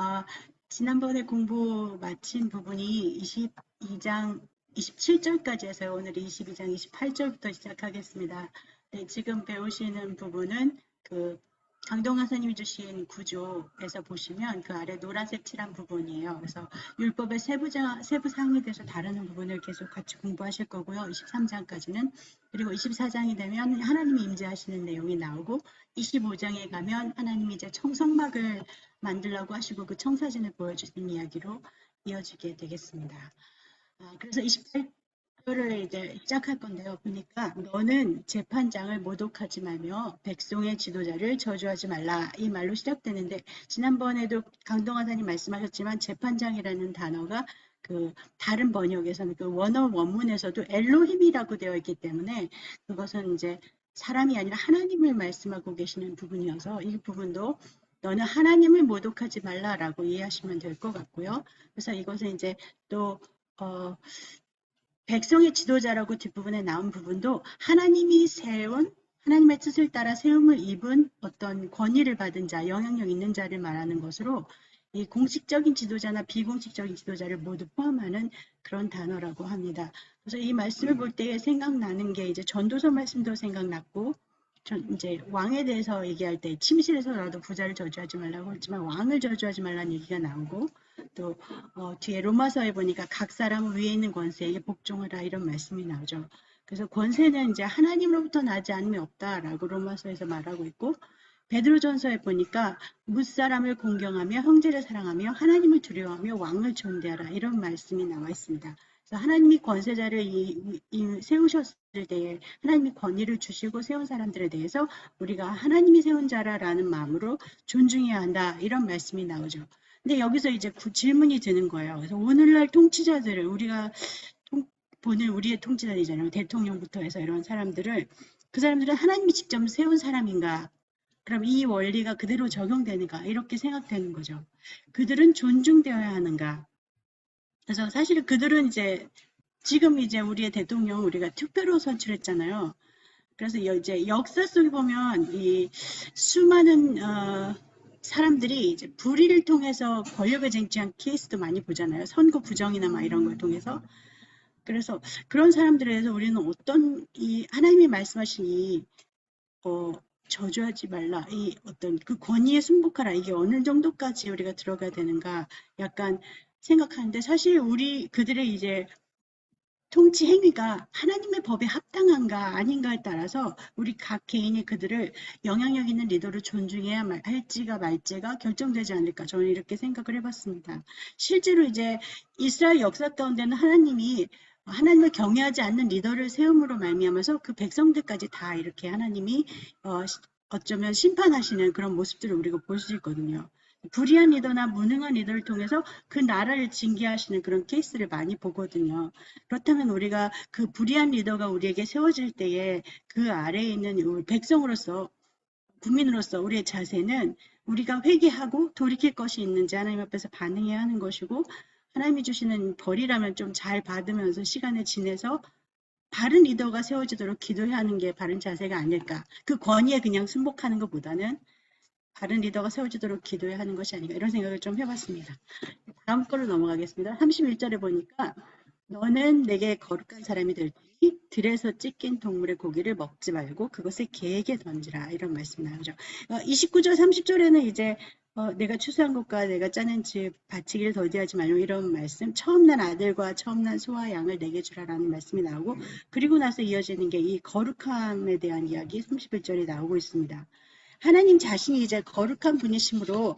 아, 지난번에 공부 마친 부분이 22장 27절까지 해서요. 오늘 22장 28절부터 시작하겠습니다. 네, 지금 배우시는 부분은 그 강동원 선생님이 주신 구조에서 보시면 그 아래 노란색 칠한 부분이에요. 그래서 율법의 세부 사항에 대해서 다루는 부분을 계속 같이 공부하실 거고요. 23장까지는. 그리고 24장이 되면 하나님이 임재하시는 내용이 나오고 25장에 가면 하나님이 이제 청성막을 만들라고 하시고 그 청사진을 보여주신 이야기로 이어지게 되겠습니다. 그래서 28절을 이제 시작할 건데요. 보니까 너는 재판장을 모독하지 말며 백성의 지도자를 저주하지 말라. 이 말로 시작되는데 지난번에도 강동하사님 말씀하셨지만 재판장이라는 단어가 그 다른 번역에서는 그 원어 원문에서도 엘로힘이라고 되어 있기 때문에 그것은 이제 사람이 아니라 하나님을 말씀하고 계시는 부분이어서 이 부분도 너는 하나님을 모독하지 말라라고 이해하시면 될 것 같고요. 그래서 이것은 이제 또 백성의 지도자라고 뒷부분에 나온 부분도 하나님이 세운 하나님의 뜻을 따라 세움을 입은 어떤 권위를 받은 자, 영향력 있는 자를 말하는 것으로 이 공식적인 지도자나 비공식적인 지도자를 모두 포함하는 그런 단어라고 합니다. 그래서 이 말씀을 볼 때 생각나는 게 이제 전도서 말씀도 생각났고 이제 왕에 대해서 얘기할 때 침실에서라도 부자를 저주하지 말라고 했지만 왕을 저주하지 말라는 얘기가 나오고 또 뒤에 로마서에 보니까 각 사람 위에 있는 권세에게 복종하라 이런 말씀이 나오죠. 그래서 권세는 이제 하나님으로부터 나지 않음이 없다라고 로마서에서 말하고 있고 베드로전서에 보니까 무사람을 공경하며 형제를 사랑하며 하나님을 두려워하며 왕을 존대하라 이런 말씀이 나와 있습니다. 그래서 하나님이 권세자를 세우셨을 때에 하나님이 권위를 주시고 세운 사람들에 대해서 우리가 하나님이 세운 자라라는 마음으로 존중해야 한다 이런 말씀이 나오죠. 근데 여기서 이제 질문이 드는 거예요. 그래서 오늘날 통치자들을 우리가 보는 우리의 통치자들이잖아요. 대통령부터 해서 이런 사람들을 그 사람들은 하나님이 직접 세운 사람인가? 그럼 이 원리가 그대로 적용되는가? 이렇게 생각되는 거죠. 그들은 존중되어야 하는가? 그래서 사실 그들은 이제 지금 이제 우리의 대통령 우리가 투표로 선출했잖아요. 그래서 이제 역사 속에 보면 이 수많은 사람들이 이제 불의를 통해서 권력을 쟁취한 케이스도 많이 보잖아요. 선거 부정이나 막 이런 걸 통해서. 그래서 그런 사람들에 대해서 우리는 어떤 이 하나님이 말씀하신 이 저주하지 말라 이 어떤 그 권위에 순복하라 이게 어느 정도까지 우리가 들어가야 되는가 약간 생각하는데 사실 우리 그들의 이제 통치 행위가 하나님의 법에 합당한가 아닌가에 따라서 우리 각 개인이 그들을 영향력 있는 리더로 존중해야 할지가 말지가 결정되지 않을까 저는 이렇게 생각을 해봤습니다. 실제로 이제 이스라엘 역사 가운데는 하나님이 하나님을 경외하지 않는 리더를 세움으로 말미암아서 그 백성들까지 다 이렇게 하나님이 어쩌면 심판하시는 그런 모습들을 우리가 볼 수 있거든요. 불의한 리더나 무능한 리더를 통해서 그 나라를 징계하시는 그런 케이스를 많이 보거든요. 그렇다면 우리가 그 불의한 리더가 우리에게 세워질 때에 그 아래에 있는 백성으로서 국민으로서 우리의 자세는 우리가 회개하고 돌이킬 것이 있는지 하나님 앞에서 반응해야 하는 것이고 하나님이 주시는 벌이라면 좀 잘 받으면서 시간을 지내서 바른 리더가 세워지도록 기도해야 하는 게 바른 자세가 아닐까. 그 권위에 그냥 순복하는 것보다는 바른 리더가 세워지도록 기도해야 하는 것이 아닌가 이런 생각을 좀 해봤습니다. 다음 거로 넘어가겠습니다. 31절에 보니까 너는 내게 거룩한 사람이 될 테니 들에서 찢긴 동물의 고기를 먹지 말고 그것을 개에게 던지라 이런 말씀 나오죠. 29절 30절에는 이제 내가 추수한 것과 내가 짜낸 집 바치기를 더디하지 말고 이런 말씀 처음 난 아들과 처음 난 소와 양을 내게 주라라는 말씀이 나오고 그리고 나서 이어지는 게 이 거룩함에 대한 이야기 31절에 나오고 있습니다. 하나님 자신이 이제 거룩한 분이시므로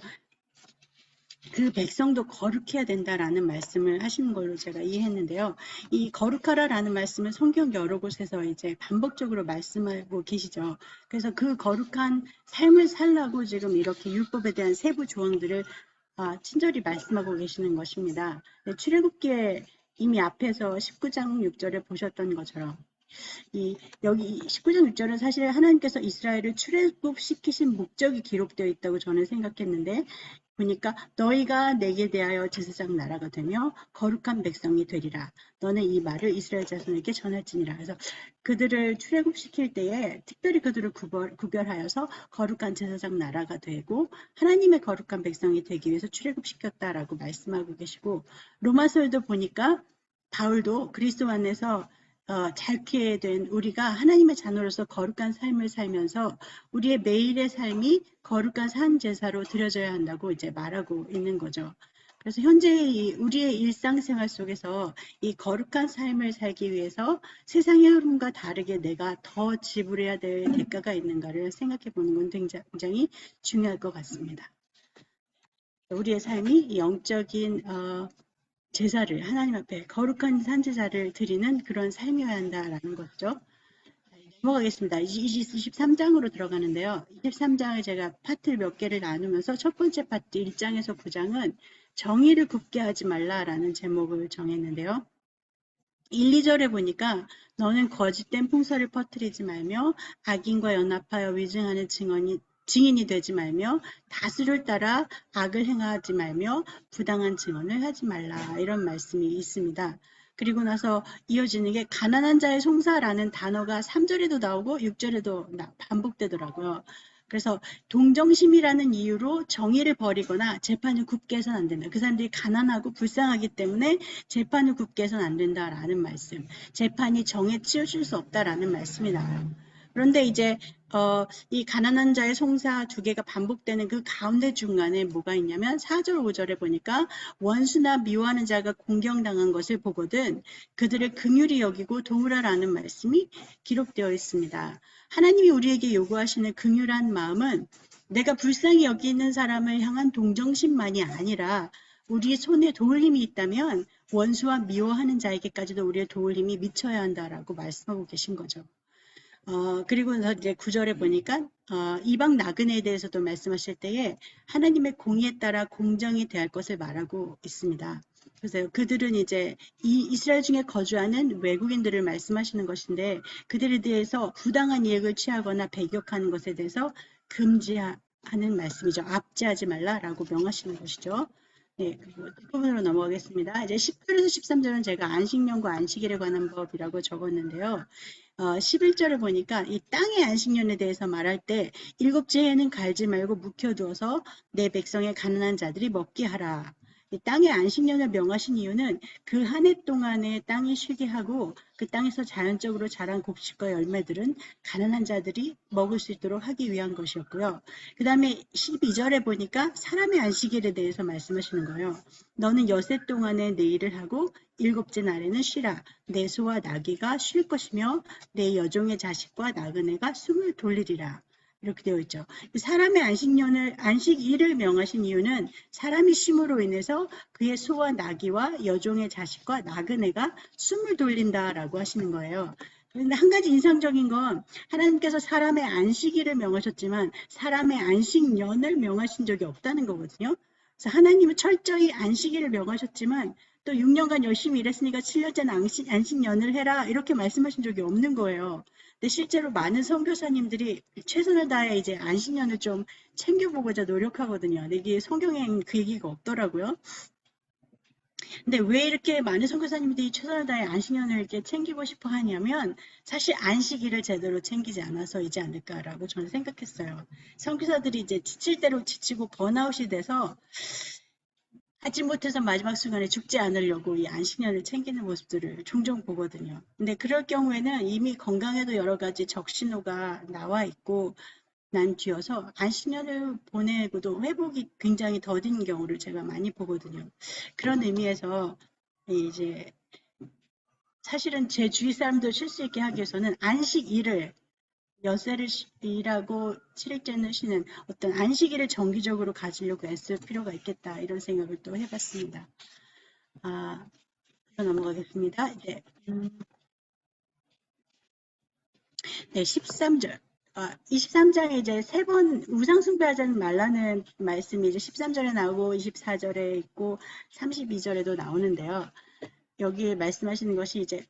그 백성도 거룩해야 된다라는 말씀을 하시는 걸로 제가 이해했는데요. 이 거룩하라라는 말씀은 성경 여러 곳에서 이제 반복적으로 말씀하고 계시죠. 그래서 그 거룩한 삶을 살라고 지금 이렇게 율법에 대한 세부 조항들을 친절히 말씀하고 계시는 것입니다. 출애굽기에 이미 앞에서 19장 6절에 보셨던 것처럼 여기 19장 6절은 사실 하나님께서 이스라엘을 출애굽시키신 목적이 기록되어 있다고 저는 생각했는데 보니까 너희가 내게 대하여 제사장 나라가 되며 거룩한 백성이 되리라. 너는 이 말을 이스라엘 자손에게 전할지니라. 그래서 그들을 출애굽시킬 때에 특별히 그들을 구별하여서 거룩한 제사장 나라가 되고 하나님의 거룩한 백성이 되기 위해서 출애굽시켰다라고 말씀하고 계시고 로마서에도 보니까 바울도 그리스도 안에서 잘 된 우리가 하나님의 자녀로서 거룩한 삶을 살면서 우리의 매일의 삶이 거룩한 산 제사로 드려져야 한다고 이제 말하고 있는 거죠. 그래서 현재 우리의 일상생활 속에서 이 거룩한 삶을 살기 위해서 세상의 흐름과 다르게 내가 더 지불해야 될 대가가 있는가를 생각해 보는 건 굉장히 중요할 것 같습니다. 우리의 삶이 영적인 제사를 하나님 앞에 거룩한 산제사를 드리는 그런 삶이어야 한다라는 거죠. 넘어가겠습니다. 23장으로 들어가는데요. 23장을 제가 파트를 몇 개를 나누면서 첫 번째 파트 1장에서 9장은 정의를 굽게 하지 말라라는 제목을 정했는데요. 1, 2절에 보니까 너는 거짓된 풍설을 퍼뜨리지 말며 악인과 연합하여 위증하는 증인이 되지 말며 다수를 따라 악을 행하지 말며 부당한 증언을 하지 말라 이런 말씀이 있습니다. 그리고 나서 이어지는 게 가난한 자의 송사라는 단어가 3절에도 나오고 6절에도 반복되더라고요. 그래서 동정심이라는 이유로 정의를 버리거나 재판을 굽게 해서는 안 된다. 그 사람들이 가난하고 불쌍하기 때문에 재판을 굽게 해서는 안 된다라는 말씀. 재판이 정에 치우칠 수 없다라는 말씀이 나와요. 그런데 이제 이 가난한 자의 송사 두 개가 반복되는 그 가운데 중간에 뭐가 있냐면 4절 5절에 보니까 원수나 미워하는 자가 공경당한 것을 보거든 그들을 긍휼히 여기고 도우라라는 말씀이 기록되어 있습니다. 하나님이 우리에게 요구하시는 긍휼한 마음은 내가 불쌍히 여기는 사람을 향한 동정심만이 아니라 우리 손에 도울 힘이 있다면 원수와 미워하는 자에게까지도 우리의 도울 힘이 미쳐야 한다라고 말씀하고 계신 거죠. 그리고 이제 9절에 보니까 이방 나그네에 대해서도 말씀하실 때에 하나님의 공의에 따라 공정히 대할 것을 말하고 있습니다. 그래서 그들은 이제 이스라엘 중에 거주하는 외국인들을 말씀하시는 것인데 그들에 대해서 부당한 이익을 취하거나 배격하는 것에 대해서 금지하는 말씀이죠. 압제하지 말라라고 명하시는 것이죠. 네, 그리고 뒷부분으로 넘어가겠습니다. 이제 10절에서 13절은 제가 안식년과 안식일에 관한 법이라고 적었는데요. 11절을 보니까 이 땅의 안식년에 대해서 말할 때 일곱째 해는 갈지 말고 묵혀두어서 내 백성의 가난한 자들이 먹게 하라. 이 땅의 안식년을 명하신 이유는 그 한 해 동안에 땅이 쉬게 하고 그 땅에서 자연적으로 자란 곡식과 열매들은 가난한 자들이 먹을 수 있도록 하기 위한 것이었고요. 그 다음에 12절에 보니까 사람의 안식일에 대해서 말씀하시는 거예요. 너는 여세 동안에 내 일을 하고 일곱째 날에는 쉬라. 내 소와 나귀가 쉴 것이며 내 여종의 자식과 나그네가 숨을 돌리리라. 이렇게 되어 있죠. 사람의 안식일을 명하신 이유는 사람이 쉼으로 인해서 그의 소와 나귀와 여종의 자식과 나그네가 숨을 돌린다라고 하시는 거예요. 그런데 한 가지 인상적인 건 하나님께서 사람의 안식일을 명하셨지만 사람의 안식년을 명하신 적이 없다는 거거든요. 그래서 하나님은 철저히 안식일을 명하셨지만 또 6년간 열심히 일했으니까 7년째는 안식년을 해라 이렇게 말씀하신 적이 없는 거예요. 근데 실제로 많은 선교사님들이 최선을 다해 이제 안식년을 좀 챙겨보고자 노력하거든요. 근데 이게 성경에는 그 얘기가 없더라고요. 근데 왜 이렇게 많은 선교사님들이 최선을 다해 안식년을 이렇게 챙기고 싶어 하냐면 사실 안식일을 제대로 챙기지 않아서이지 않을까라고 저는 생각했어요. 선교사들이 이제 지칠 대로 지치고 번아웃이 돼서 하지 못해서 마지막 순간에 죽지 않으려고 이 안식년을 챙기는 모습들을 종종 보거든요. 근데 그럴 경우에는 이미 건강에도 여러 가지 적신호가 나와 있고 난 뒤여서 안식년을 보내고도 회복이 굉장히 더딘 경우를 제가 많이 보거든요. 그런 의미에서 이제 사실은 제 주위 사람들 쉴 수 있게 하기 위해서는 안식일을 여세를 일하고 7일째는 쉬는 어떤 안식일을 정기적으로 가지려고 애쓸 필요가 있겠다 이런 생각을 또 해봤습니다. 넘어가겠습니다. 네, 13절. 23장에 이제 세 번 우상숭배하지 말라는 말씀이 이제 13절에 나오고 24절에 있고 32절에도 나오는데요. 여기 말씀하시는 것이 이제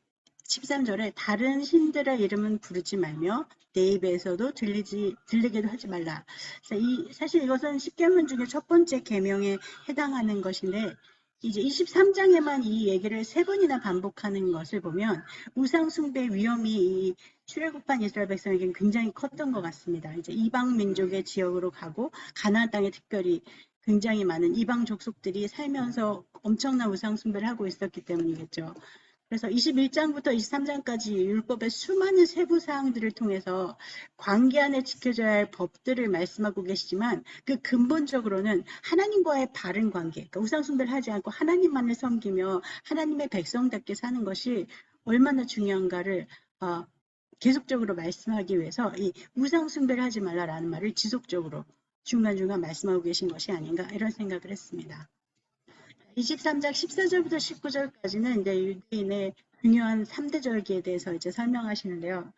13절에 다른 신들의 이름은 부르지 말며 내 입에서도 들리게도 하지 말라. 사실 이것은 십계명 중에 첫 번째 계명에 해당하는 것인데 이제 23장에만 이 얘기를 세 번이나 반복하는 것을 보면 우상 숭배 위험이 이 출애굽한 이스라엘 백성에게는 굉장히 컸던 것 같습니다. 이제 이방 민족의 지역으로 가고 가나안 땅에 특별히 굉장히 많은 이방 족속들이 살면서 엄청난 우상 숭배를 하고 있었기 때문이겠죠. 그래서 21장부터 23장까지 율법의 수많은 세부 사항들을 통해서 관계 안에 지켜져야 할 법들을 말씀하고 계시지만 그 근본적으로는 하나님과의 바른 관계, 그러니까 우상 숭배를 하지 않고 하나님만을 섬기며 하나님의 백성답게 사는 것이 얼마나 중요한가를 계속적으로 말씀하기 위해서 이 우상 숭배를 하지 말라라는 말을 지속적으로 중간중간 말씀하고 계신 것이 아닌가 이런 생각을 했습니다. 23장 14절부터 19절까지는 이제 유대인의 중요한 3대 절기에 대해서 이제 설명하시는데요.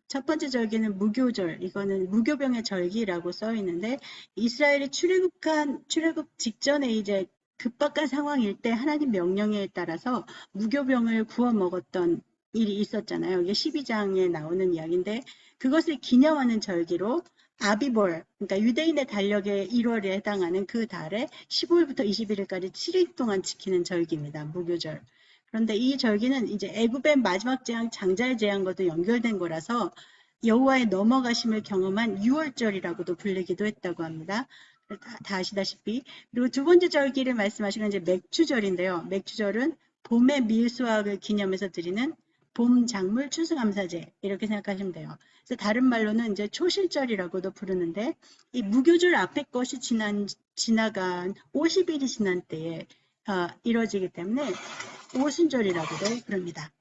첫 번째 절기는 무교절, 이거는 무교병의 절기라고 써 있는데 이스라엘이 출애굽 직전에 이제 급박한 상황일 때 하나님 명령에 따라서 무교병을 구워 먹었던 일이 있었잖아요. 이게 12장에 나오는 이야기인데 그것을 기념하는 절기로 아비볼, 그러니까 유대인의 달력의 1월에 해당하는 그 달에 15일부터 21일까지 7일 동안 지키는 절기입니다. 무교절. 그런데 이 절기는 이제 애굽의 마지막 재앙, 장자의 재앙과도 연결된 거라서 여호와의 넘어가심을 경험한 6월절이라고도 불리기도 했다고 합니다. 다 아시다시피. 그리고 두 번째 절기를 말씀하시는 이제 맥추절인데요. 맥추절은 봄의 밀수확을 기념해서 드리는 봄 작물 추수감사제 이렇게 생각하시면 돼요. 그래서 다른 말로는 이제 초실절이라고도 부르는데 이 무교절 앞에 것이 지나간 50일이 지난 때에 이루어지기 때문에 오순절이라고도 부릅니다.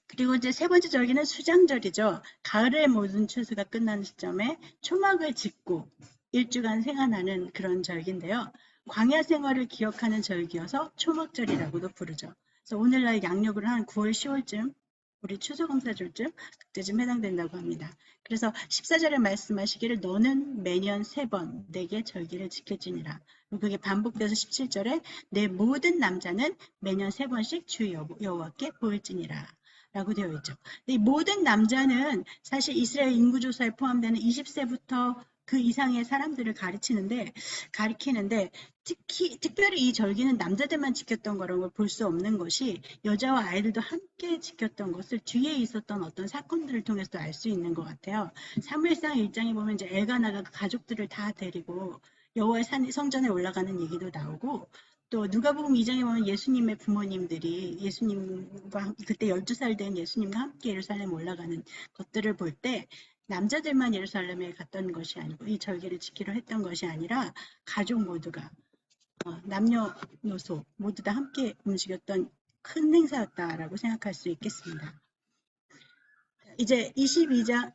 그리고 이제 세 번째 절기는 수장절이죠. 가을의 모든 추수가 끝나는 시점에 초막을 짓고 일주간 생활하는 그런 절기인데요. 광야 생활을 기억하는 절기여서 초막절이라고도 부르죠. 그래서 오늘날 양력으로 한 9월, 10월쯤 우리 추수감사절쯤 그때쯤 해당된다고 합니다. 그래서 14절에 말씀하시기를 너는 매년 3번 내게 절기를 지켜지니라. 그게 반복돼서 17절에 내 모든 남자는 매년 3번씩 주 여호와께 보일지니라. 라고 되어 있죠. 이 모든 남자는 사실 이스라엘 인구조사에 포함되는 20세부터 그 이상의 사람들을 가리키는데 특별히 이 절기는 남자들만 지켰던 거라고 볼 수 없는 것이 여자와 아이들도 함께 지켰던 것을 뒤에 있었던 어떤 사건들을 통해서도 알 수 있는 것 같아요. 사무엘상 1장에 보면 이제 엘가나가 그 가족들을 다 데리고 여호와의 성전에 올라가는 얘기도 나오고 또 누가복음 2장에 보면 예수님의 부모님들이 예수님과 그때 12살 된 예수님과 함께 예루살렘 올라가는 것들을 볼 때 남자들만 예루살렘에 갔던 것이 아니고 이 절기를 지키려 했던 것이 아니라 가족 모두가 남녀노소 모두 다 함께 움직였던 큰 행사였다라고 생각할 수 있겠습니다. 이제 23장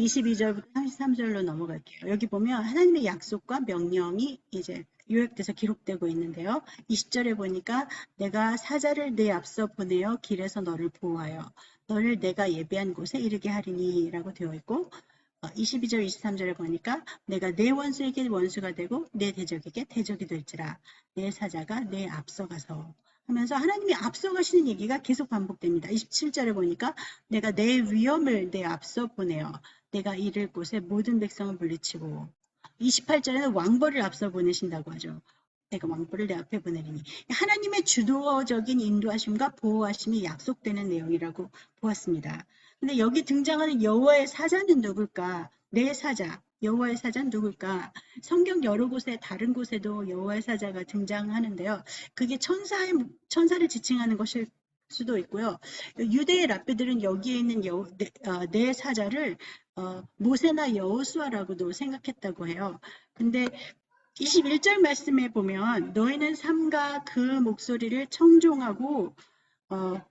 22절부터 33절로 넘어갈게요. 여기 보면 하나님의 약속과 명령이 이제 요약돼서 기록되고 있는데요. 20절에 보니까 내가 사자를 내 앞서 보내어 길에서 너를 보호하여 너를 내가 예비한 곳에 이르게 하리니 라고 되어 있고 22절 23절에 보니까 내가 내 원수에게 원수가 되고 내 대적에게 대적이 될지라 내 사자가 내 앞서 가서 하면서 하나님이 앞서가시는 얘기가 계속 반복됩니다. 27절에 보니까 내가 내 위엄을 내 앞서 보내어 내가 이를 곳에 모든 백성을 물리치고 28절에는 왕벌을 앞서 보내신다고 하죠. 내가 왕벌을 내 앞에 보내리니 하나님의 주도적인 인도하심과 보호하심이 약속되는 내용이라고 보았습니다. 근데 여기 등장하는 여호와의 사자는 누굴까? 내 사자, 여호와의 사자는 누굴까? 성경 여러 곳에 다른 곳에도 여호와의 사자가 등장하는데요. 그게 천사를 지칭하는 것일 수도 있고요. 유대의 랍비들은 여기에 있는 내 사자를 모세나 여호수아라고도 생각했다고 해요. 근데 21절 말씀에 보면 너희는 삼가 그 목소리를 청종하고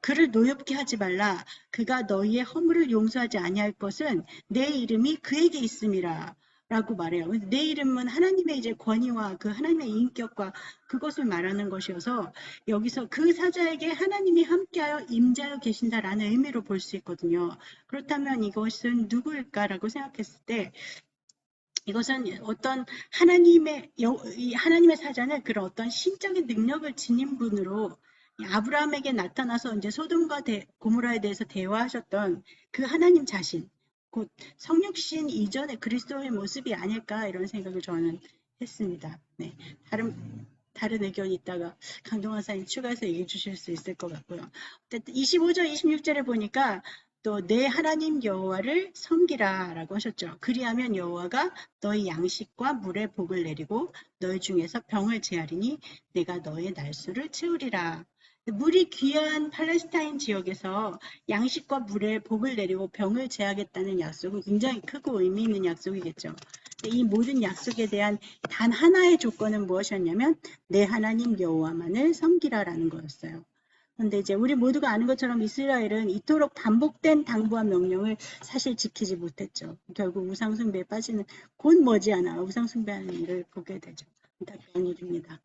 그를 노엽게 하지 말라. 그가 너희의 허물을 용서하지 아니할 것은 내 이름이 그에게 있음이라. 라고 말해요. 내 이름은 하나님의 이제 권위와 그 하나님의 인격과 그것을 말하는 것이어서 여기서 그 사자에게 하나님이 함께하여 임자여 계신다라는 의미로 볼 수 있거든요. 그렇다면 이것은 누구일까라고 생각했을 때 이것은 어떤 하나님의 사자는 그런 어떤 신적인 능력을 지닌 분으로 아브라함에게 나타나서 이제 소돔과 고모라에 대해서 대화하셨던 그 하나님 자신, 곧 성육신 이전의 그리스도의 모습이 아닐까 이런 생각을 저는 했습니다. 네, 다른 의견이 있다가 강동원 사님 추가해서 얘기해 주실 수 있을 것 같고요. 어쨌든 25절, 26절에 보니까 또 내 하나님 여호와를 섬기라 라고 하셨죠. 그리하면 여호와가 너희 양식과 물의 복을 내리고 너희 중에서 병을 제하리니 내가 너의 날수를 채우리라. 물이 귀한 팔레스타인 지역에서 양식과 물의 복을 내리고 병을 제하겠다는 약속은 굉장히 크고 의미 있는 약속이겠죠. 이 모든 약속에 대한 단 하나의 조건은 무엇이었냐면 내 하나님 여호와만을 섬기라라는 거였어요. 그런데 이제 우리 모두가 아는 것처럼 이스라엘은 이토록 반복된 당부와 명령을 사실 지키지 못했죠. 결국 우상숭배에 빠지는 곧 머지않아 우상숭배하는 일을 보게 되죠. 안타까운 일입니다.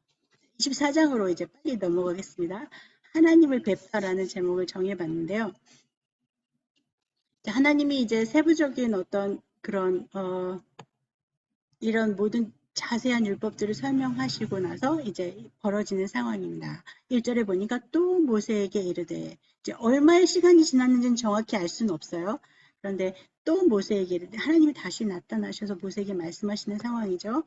24장으로 이제 빨리 넘어가겠습니다. 하나님을 뵙다라는 제목을 정해봤는데요. 하나님이 이제 세부적인 어떤 그런 이런 모든 자세한 율법들을 설명하시고 나서 이제 벌어지는 상황입니다. 1절에 보니까 또 모세에게 이르되, 이제 얼마의 시간이 지났는지는 정확히 알 수는 없어요. 그런데 또 모세에게 이르되, 하나님이 다시 나타나셔서 모세에게 말씀하시는 상황이죠.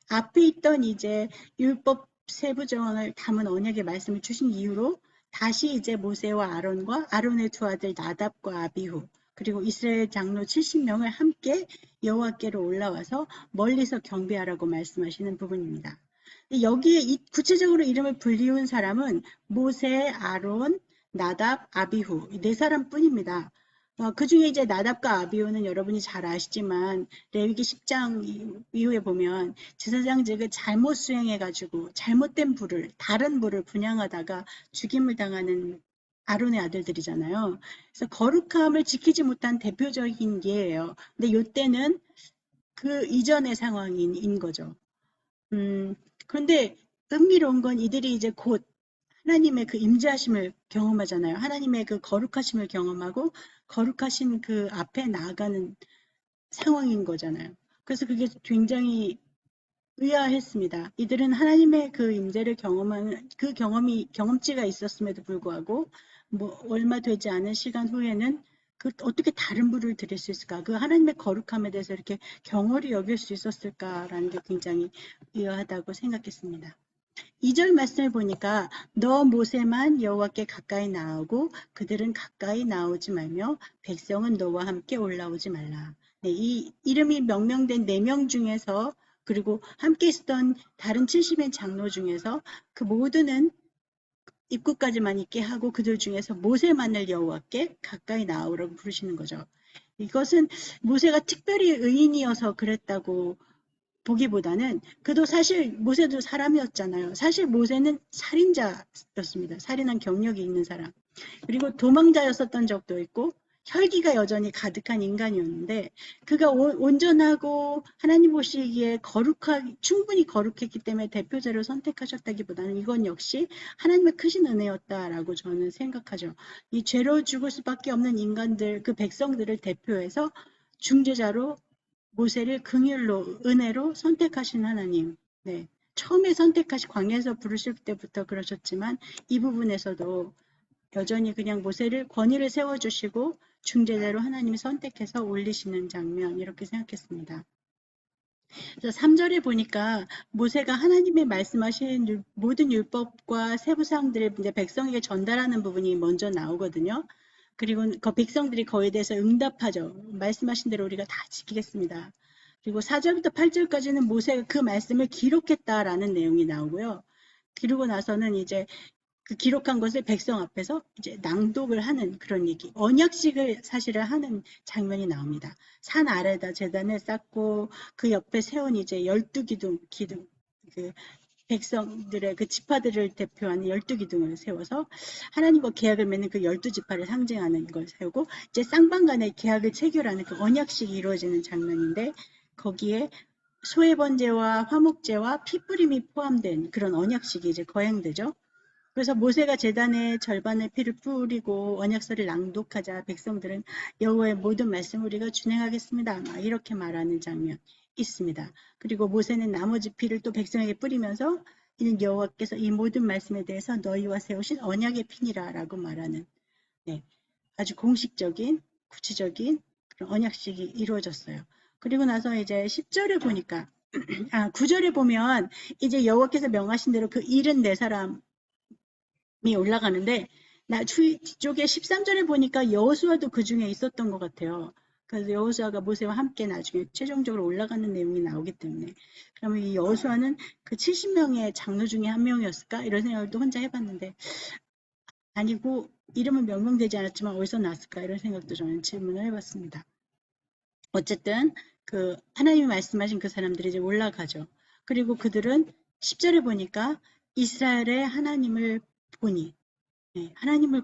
앞에 있던 이제 율법 세부 정황을 담은 언약의 말씀을 주신 이후로 다시 이제 모세와 아론과 아론의 두 아들 나답과 아비후 그리고 이스라엘 장로 70명을 함께 여호와께로 올라와서 멀리서 경배하라고 말씀하시는 부분입니다. 여기에 구체적으로 이름을 불리운 사람은 모세, 아론, 나답, 아비후 네 사람뿐입니다. 그 중에 이제 나답과 아비후는 여러분이 잘 아시지만 레위기 10장 이후에 보면 제사장직을 잘못 수행해가지고 잘못된 다른 부를 분양하다가 죽임을 당하는 아론의 아들들이잖아요. 그래서 거룩함을 지키지 못한 대표적인 예예요. 근데 이때는 그 이전의 상황인 거죠. 그런데 흥미로운 건 이들이 이제 곧 하나님의 그 임재하심을 경험하잖아요. 하나님의 그 거룩하심을 경험하고 거룩하신 그 앞에 나아가는 상황인 거잖아요. 그래서 그게 굉장히 의아했습니다. 이들은 하나님의 그 임재를 경험하는 그 경험치가 있었음에도 불구하고 뭐 얼마 되지 않은 시간 후에는 그 어떻게 다른 부를 드릴 수 있을까? 그 하나님의 거룩함에 대해서 이렇게 경홀히 여길 수 있었을까라는 게 굉장히 의아하다고 생각했습니다. 2절 말씀을 보니까 너 모세만 여호와께 가까이 나오고 그들은 가까이 나오지 말며 백성은 너와 함께 올라오지 말라. 네, 이 이름이 명명된 4명 중에서 그리고 함께 있었던 다른 70의 장로 중에서 그 모두는 입구까지만 있게 하고 그들 중에서 모세만을 여호와께 가까이 나오라고 부르시는 거죠. 이것은 모세가 특별히 의인이어서 그랬다고 보기보다는 그도 사실 모세도 사람이었잖아요. 사실 모세는 살인자였습니다. 살인한 경력이 있는 사람. 그리고 도망자였었던 적도 있고 혈기가 여전히 가득한 인간이었는데 그가 온전하고 하나님 보시기에 충분히 거룩했기 때문에 대표자를 선택하셨다기보다는 이건 역시 하나님의 크신 은혜였다라고 저는 생각하죠. 이 죄로 죽을 수밖에 없는 인간들, 그 백성들을 대표해서 중재자로 모세를 긍휼로 은혜로 선택하신 하나님. 네. 처음에 선택하시 광야에서 부르실 때부터 그러셨지만 이 부분에서도 여전히 그냥 모세를 권위를 세워주시고 중재자로 하나님이 선택해서 올리시는 장면 이렇게 생각했습니다. 그래서 3절에 보니까 모세가 하나님의 말씀하신 모든 율법과 세부사항들을 이제 백성에게 전달하는 부분이 먼저 나오거든요. 그리고 그 백성들이 거기에 대해서 응답하죠. 말씀하신 대로 우리가 다 지키겠습니다. 그리고 4절부터 8절까지는 모세가 그 말씀을 기록했다라는 내용이 나오고요. 그러고 나서는 이제 그 기록한 것을 백성 앞에서 이제 낭독을 하는 그런 얘기, 언약식을 사실을 하는 장면이 나옵니다. 산 아래다 제단을 쌓고 그 옆에 세운 이제 12기둥, 그 백성들의 그 지파들을 대표하는 12기둥을 세워서 하나님과 계약을 맺는 그 12지파를 상징하는 걸 세우고 이제 쌍방간의 계약을 체결하는 그 언약식이 이루어지는 장면인데 거기에 소의 번제와 화목제와 피뿌림이 포함된 그런 언약식이 이제 거행되죠. 그래서 모세가 제단의 절반의 피를 뿌리고 언약서를 낭독하자 백성들은 여호와의 모든 말씀을 우리가 준행하겠습니다. 이렇게 말하는 장면 있습니다. 그리고 모세는 나머지 피를 또 백성에게 뿌리면서 이는 여호와께서 이 모든 말씀에 대해서 너희와 세우신 언약의 피니라 라고 말하는, 네, 아주 공식적인 구체적인 그런 언약식이 이루어졌어요. 그리고 나서 이제 10절에 보니까 9절에 보면 이제 여호와께서 명하신 대로 그 74사람이 올라가는데 뒤쪽에 13절에 보니까 여호수아도 그 중에 있었던 것 같아요. 그래서 여호수아가 모세와 함께 나중에 최종적으로 올라가는 내용이 나오기 때문에 그러면 이 여호수아는 그 70명의 장로 중에 한 명이었을까? 이런 생각을 또 혼자 해봤는데 아니고 이름은 명명되지 않았지만 어디서 났을까? 이런 생각도 저는 질문을 해봤습니다. 어쨌든 그 하나님이 말씀하신 그 사람들이 이제 올라가죠. 그리고 그들은 10절에 보니까 이스라엘의 하나님을 보니, 네, 하나님을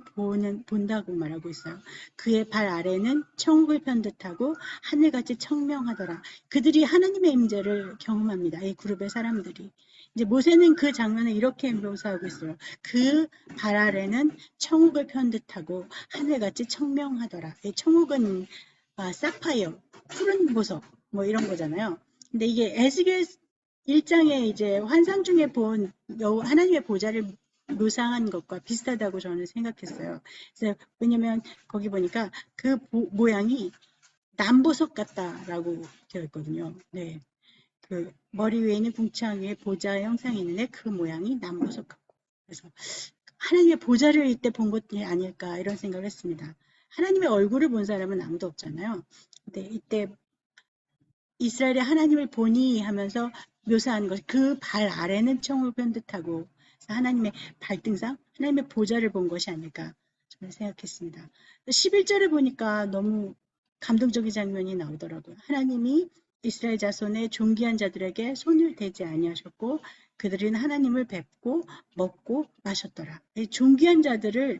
본다고 말하고 있어요. 그의 발 아래는 천국을 편듯하고 하늘같이 청명하더라. 그들이 하나님의 임재를 경험합니다. 이 그룹의 사람들이. 이제 모세는 그 장면을 이렇게 묘사하고 있어요. 그 발 아래는 천국을 편듯하고 하늘같이 청명하더라. 이 천국은 사파이어, 푸른 보석, 뭐 이런 거잖아요. 근데 이게 에스겔 1장에 이제 환상 중에 본 하나님의 보좌를 묘사한 것과 비슷하다고 저는 생각했어요. 그래서 왜냐면 거기 보니까 그 모양이 남보석 같다라고 되어 있거든요. 네. 그 머리 위에 있는 궁창 위에 보좌 형상이 있는데 그 모양이 남보석 같고. 그래서 하나님의 보좌를 이때 본 것이 아닐까 이런 생각을 했습니다. 하나님의 얼굴을 본 사람은 아무도 없잖아요. 근데 이때 이스라엘의 하나님을 보니 하면서 묘사하는 것이 그 발 아래는 청을 편듯하고 하나님의 발등상, 하나님의 보좌를 본 것이 아닐까 저는 생각했습니다. 11절에 보니까 너무 감동적인 장면이 나오더라고요. 하나님이 이스라엘 자손의 존귀한 자들에게 손을 대지 아니하셨고 그들은 하나님을 뵙고 먹고 마셨더라. 이 존귀한 자들을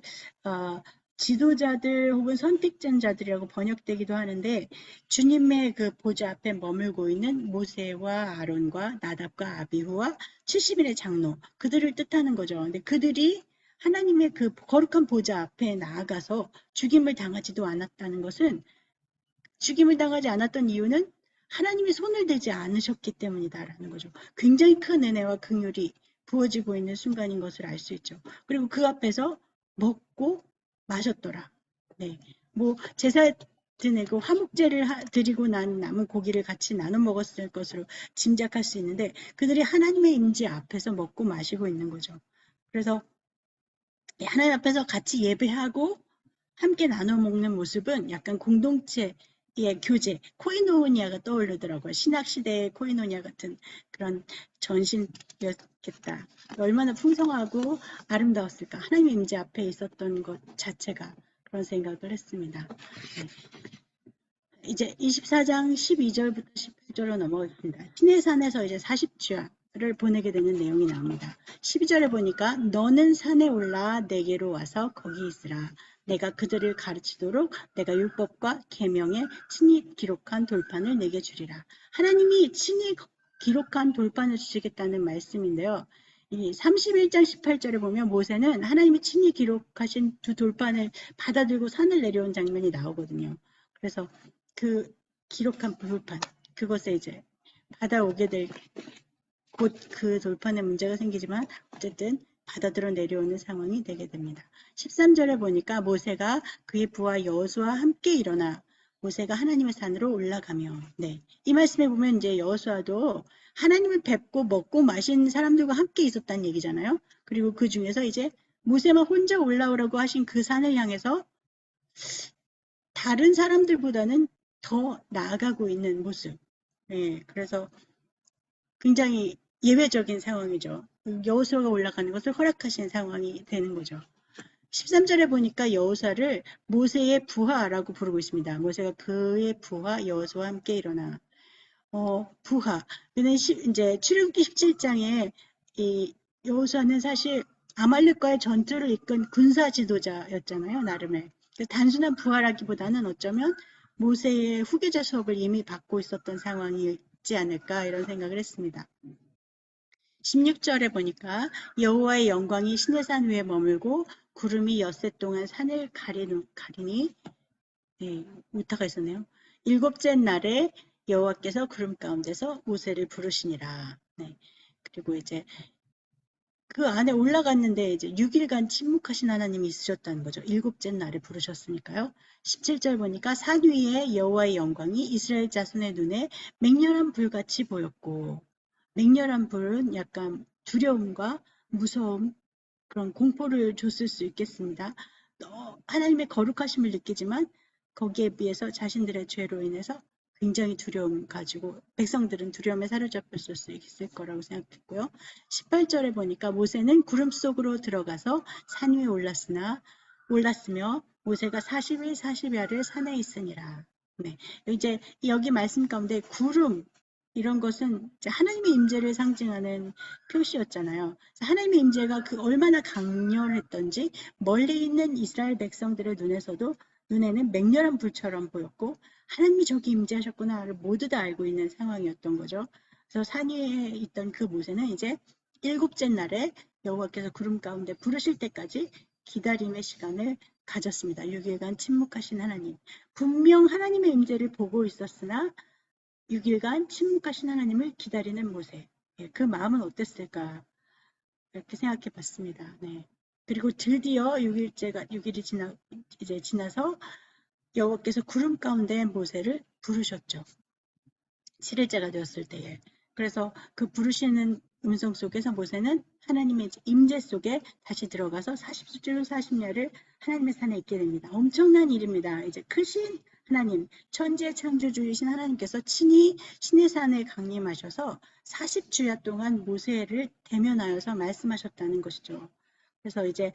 지도자들 혹은 선택된 자들이라고 번역되기도 하는데 주님의 그 보좌 앞에 머물고 있는 모세와 아론과 나답과 아비후와 70인의 장로 그들을 뜻하는 거죠. 근데 그들이 하나님의 그 거룩한 보좌 앞에 나아가서 죽임을 당하지도 않았다는 것은 죽임을 당하지 않았던 이유는 하나님이 손을 대지 않으셨기 때문이다라는 거죠. 굉장히 큰 은혜와 긍휼이 부어지고 있는 순간인 것을 알 수 있죠. 그리고 그 앞에서 먹고 마셨더라. 네, 뭐 제사 드리고 화목제를 드리고 난 남은 고기를 같이 나눠 먹었을 것으로 짐작할 수 있는데 그들이 하나님의 임재 앞에서 먹고 마시고 있는 거죠. 그래서 하나님 앞에서 같이 예배하고 함께 나눠 먹는 모습은 약간 공동체의 교제, 코이노니아가 떠오르더라고요. 신학시대의 코이노니아 같은 그런 전신이었겠다. 얼마나 풍성하고 아름다웠을까. 하나님의 임재 앞에 있었던 것 자체가 그런 생각을 했습니다. 네. 이제 24장 12절부터 18절로 넘어가겠습니다. 시내산에서 이제 40주야를 보내게 되는 내용이 나옵니다. 12절에 보니까 너는 산에 올라 내게로 와서 거기 있으라. 내가 그들을 가르치도록 내가 율법과 계명에 친히 기록한 돌판을 내게 주리라. 하나님이 친히 기록한 돌판을 주시겠다는 말씀인데요. 이 31장 18절에 보면 모세는 하나님이 친히 기록하신 두 돌판을 받아들고 산을 내려온 장면이 나오거든요. 그래서 그 기록한 돌판 그것에 이제 받아오게 될 곧 그 돌판에 문제가 생기지만 어쨌든 받아들여 내려오는 상황이 되게 됩니다. 13절에 보니까 모세가 그의 부하 여호수아와 함께 일어나 모세가 하나님의 산으로 올라가며 네. 이 말씀에 보면 이제 여호수아도 하나님을 뵙고 먹고 마신 사람들과 함께 있었다는 얘기잖아요. 그리고 그 중에서 이제 모세만 혼자 올라오라고 하신 그 산을 향해서 다른 사람들보다는 더 나아가고 있는 모습. 네, 그래서 굉장히 예외적인 상황이죠. 여호수아가 올라가는 것을 허락하신 상황이 되는 거죠. 13절에 보니까 여호수아를 모세의 부하라고 부르고 있습니다. 모세가 그의 부하 여호수아와 함께 일어나 부하. 근데 이제 출애굽기 17장에 이 여호수아는 사실 아말렉과의 전투를 이끈 군사 지도자였잖아요, 나름의. 단순한 부하라기보다는 어쩌면 모세의 후계자 수업을 이미 받고 있었던 상황이지 않을까 이런 생각을 했습니다. 16절에 보니까 여호와의 영광이 시내산 위에 머물고 구름이 엿새 동안 산을 가리니 네, 우타가 있었네요. 일곱째 날에 여호와께서 구름 가운데서 모세를 부르시니라. 네. 그리고 이제 그 안에 올라갔는데 이제 6일간 침묵하신 하나님이 있으셨다는 거죠. 일곱째 날에 부르셨으니까요. 17절 보니까 산 위에 여호와의 영광이 이스라엘 자손의 눈에 맹렬한 불같이 보였고, 맹렬한 불은 약간 두려움과 무서움, 그런 공포를 줬을 수 있겠습니다. 하나님의 거룩하심을 느끼지만 거기에 비해서 자신들의 죄로 인해서 굉장히 두려움 가지고 백성들은 두려움에 사로잡혔을 수 있을 거라고 생각했고요. 18절에 보니까 모세는 구름 속으로 들어가서 산 위에 올랐으며 모세가 40일 40야를 산에 있으니라. 네, 이제 여기 말씀 가운데 구름 이런 것은 하나님의 임재를 상징하는 표시였잖아요. 하나님의 임재가 그 얼마나 강렬했던지 멀리 있는 이스라엘 백성들의 눈에는 맹렬한 불처럼 보였고 하나님이 저기 임재하셨구나를 모두 다 알고 있는 상황이었던 거죠. 그래서 산 위에 있던 그 모세는 이제 일곱째 날에 여호와께서 구름 가운데 부르실 때까지 기다림의 시간을 가졌습니다. 6일간 침묵하신 하나님. 분명 하나님의 임재를 보고 있었으나 6일간 침묵하신 하나님을 기다리는 모세. 그 마음은 어땠을까? 이렇게 생각해 봤습니다. 네. 그리고 드디어 6일이 지나서 여호와께서 구름 가운데 모세를 부르셨죠. 7일째가 되었을 때에. 그래서 그 부르시는 음성 속에서 모세는 하나님의 임재 속에 다시 들어가서 40주 40야를 하나님의 산에 있게 됩니다. 엄청난 일입니다. 이제 크신 하나님, 천지의 창조주이신 하나님께서 친히 신의 산에 강림하셔서 40주야 동안 모세를 대면하여서 말씀하셨다는 것이죠. 그래서 이제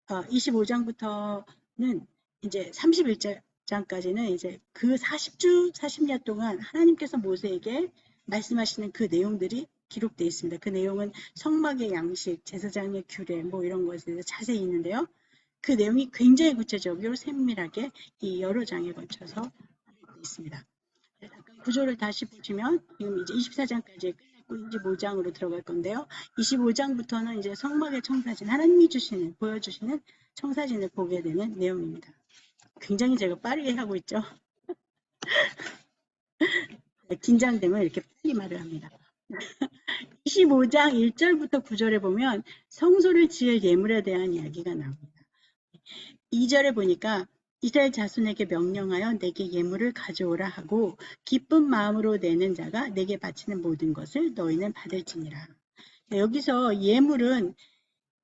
25장부터는 이제 31장까지는 이제 그 40주 40야 동안 하나님께서 모세에게 말씀하시는 그 내용들이 기록되어 있습니다. 그 내용은 성막의 양식, 제사장의 규례 뭐 이런 것에 대해서 자세히 있는데요. 그 내용이 굉장히 구체적이고 세밀하게 이 여러 장에 걸쳐서 있습니다. 구조를 다시 보시면 지금 이제 24장까지 끝냈고 25장으로 들어갈 건데요. 25장부터는 이제 성막의 청사진, 하나님이 보여주시는 청사진을 보게 되는 내용입니다. 굉장히 제가 빠르게 하고 있죠. 긴장되면 이렇게 빨리 말을 합니다. 25장 1절부터 9절에 보면 성소를 지을 예물에 대한 이야기가 나옵니다. 2절에 보니까 이스라엘 자손에게 명령하여 내게 예물을 가져오라 하고 기쁜 마음으로 내는 자가 내게 바치는 모든 것을 너희는 받을지니라. 여기서 예물은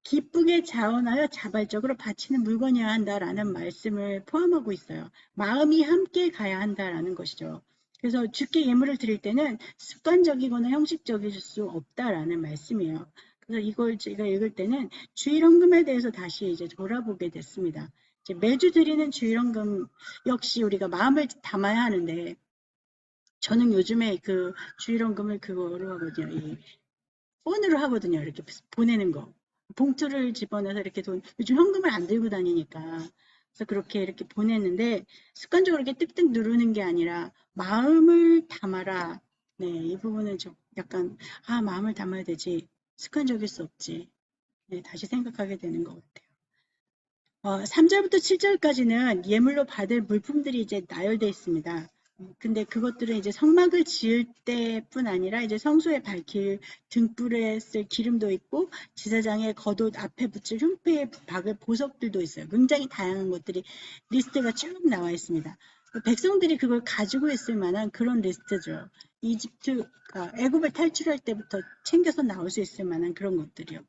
기쁘게 자원하여 자발적으로 바치는 물건이어야 한다라는 말씀을 포함하고 있어요. 마음이 함께 가야 한다라는 것이죠. 그래서 주께 예물을 드릴 때는 습관적이거나 형식적일 수 없다라는 말씀이에요. 그래서 이걸 제가 읽을 때는 주일헌금에 대해서 다시 이제 돌아보게 됐습니다. 이제 매주 드리는 주일헌금 역시 우리가 마음을 담아야 하는데 저는 요즘에 그 주일헌금을 그거로 하거든요. 이 폰으로 하거든요. 이렇게 보내는 거. 봉투를 집어넣어서 이렇게 요즘 현금을 안 들고 다니니까. 그래서 그렇게 이렇게 보냈는데 습관적으로 이렇게 뜩뜩 누르는 게 아니라 마음을 담아라. 네, 이 부분은 좀 약간, 마음을 담아야 되지. 습관적일 수 없지. 네, 다시 생각하게 되는 것 같아요. 3절부터 7절까지는 예물로 받을 물품들이 이제 나열되어 있습니다. 근데 그것들은 이제 성막을 지을 때뿐 아니라 이제 성소에 밝힐 등불에 쓸 기름도 있고 제사장의 겉옷 앞에 붙일 흉패에 박을 보석들도 있어요. 굉장히 다양한 것들이 리스트가 쭉 나와 있습니다. 백성들이 그걸 가지고 있을 만한 그런 리스트죠. 애굽을 탈출할 때부터 챙겨서 나올 수 있을 만한 그런 것들이요.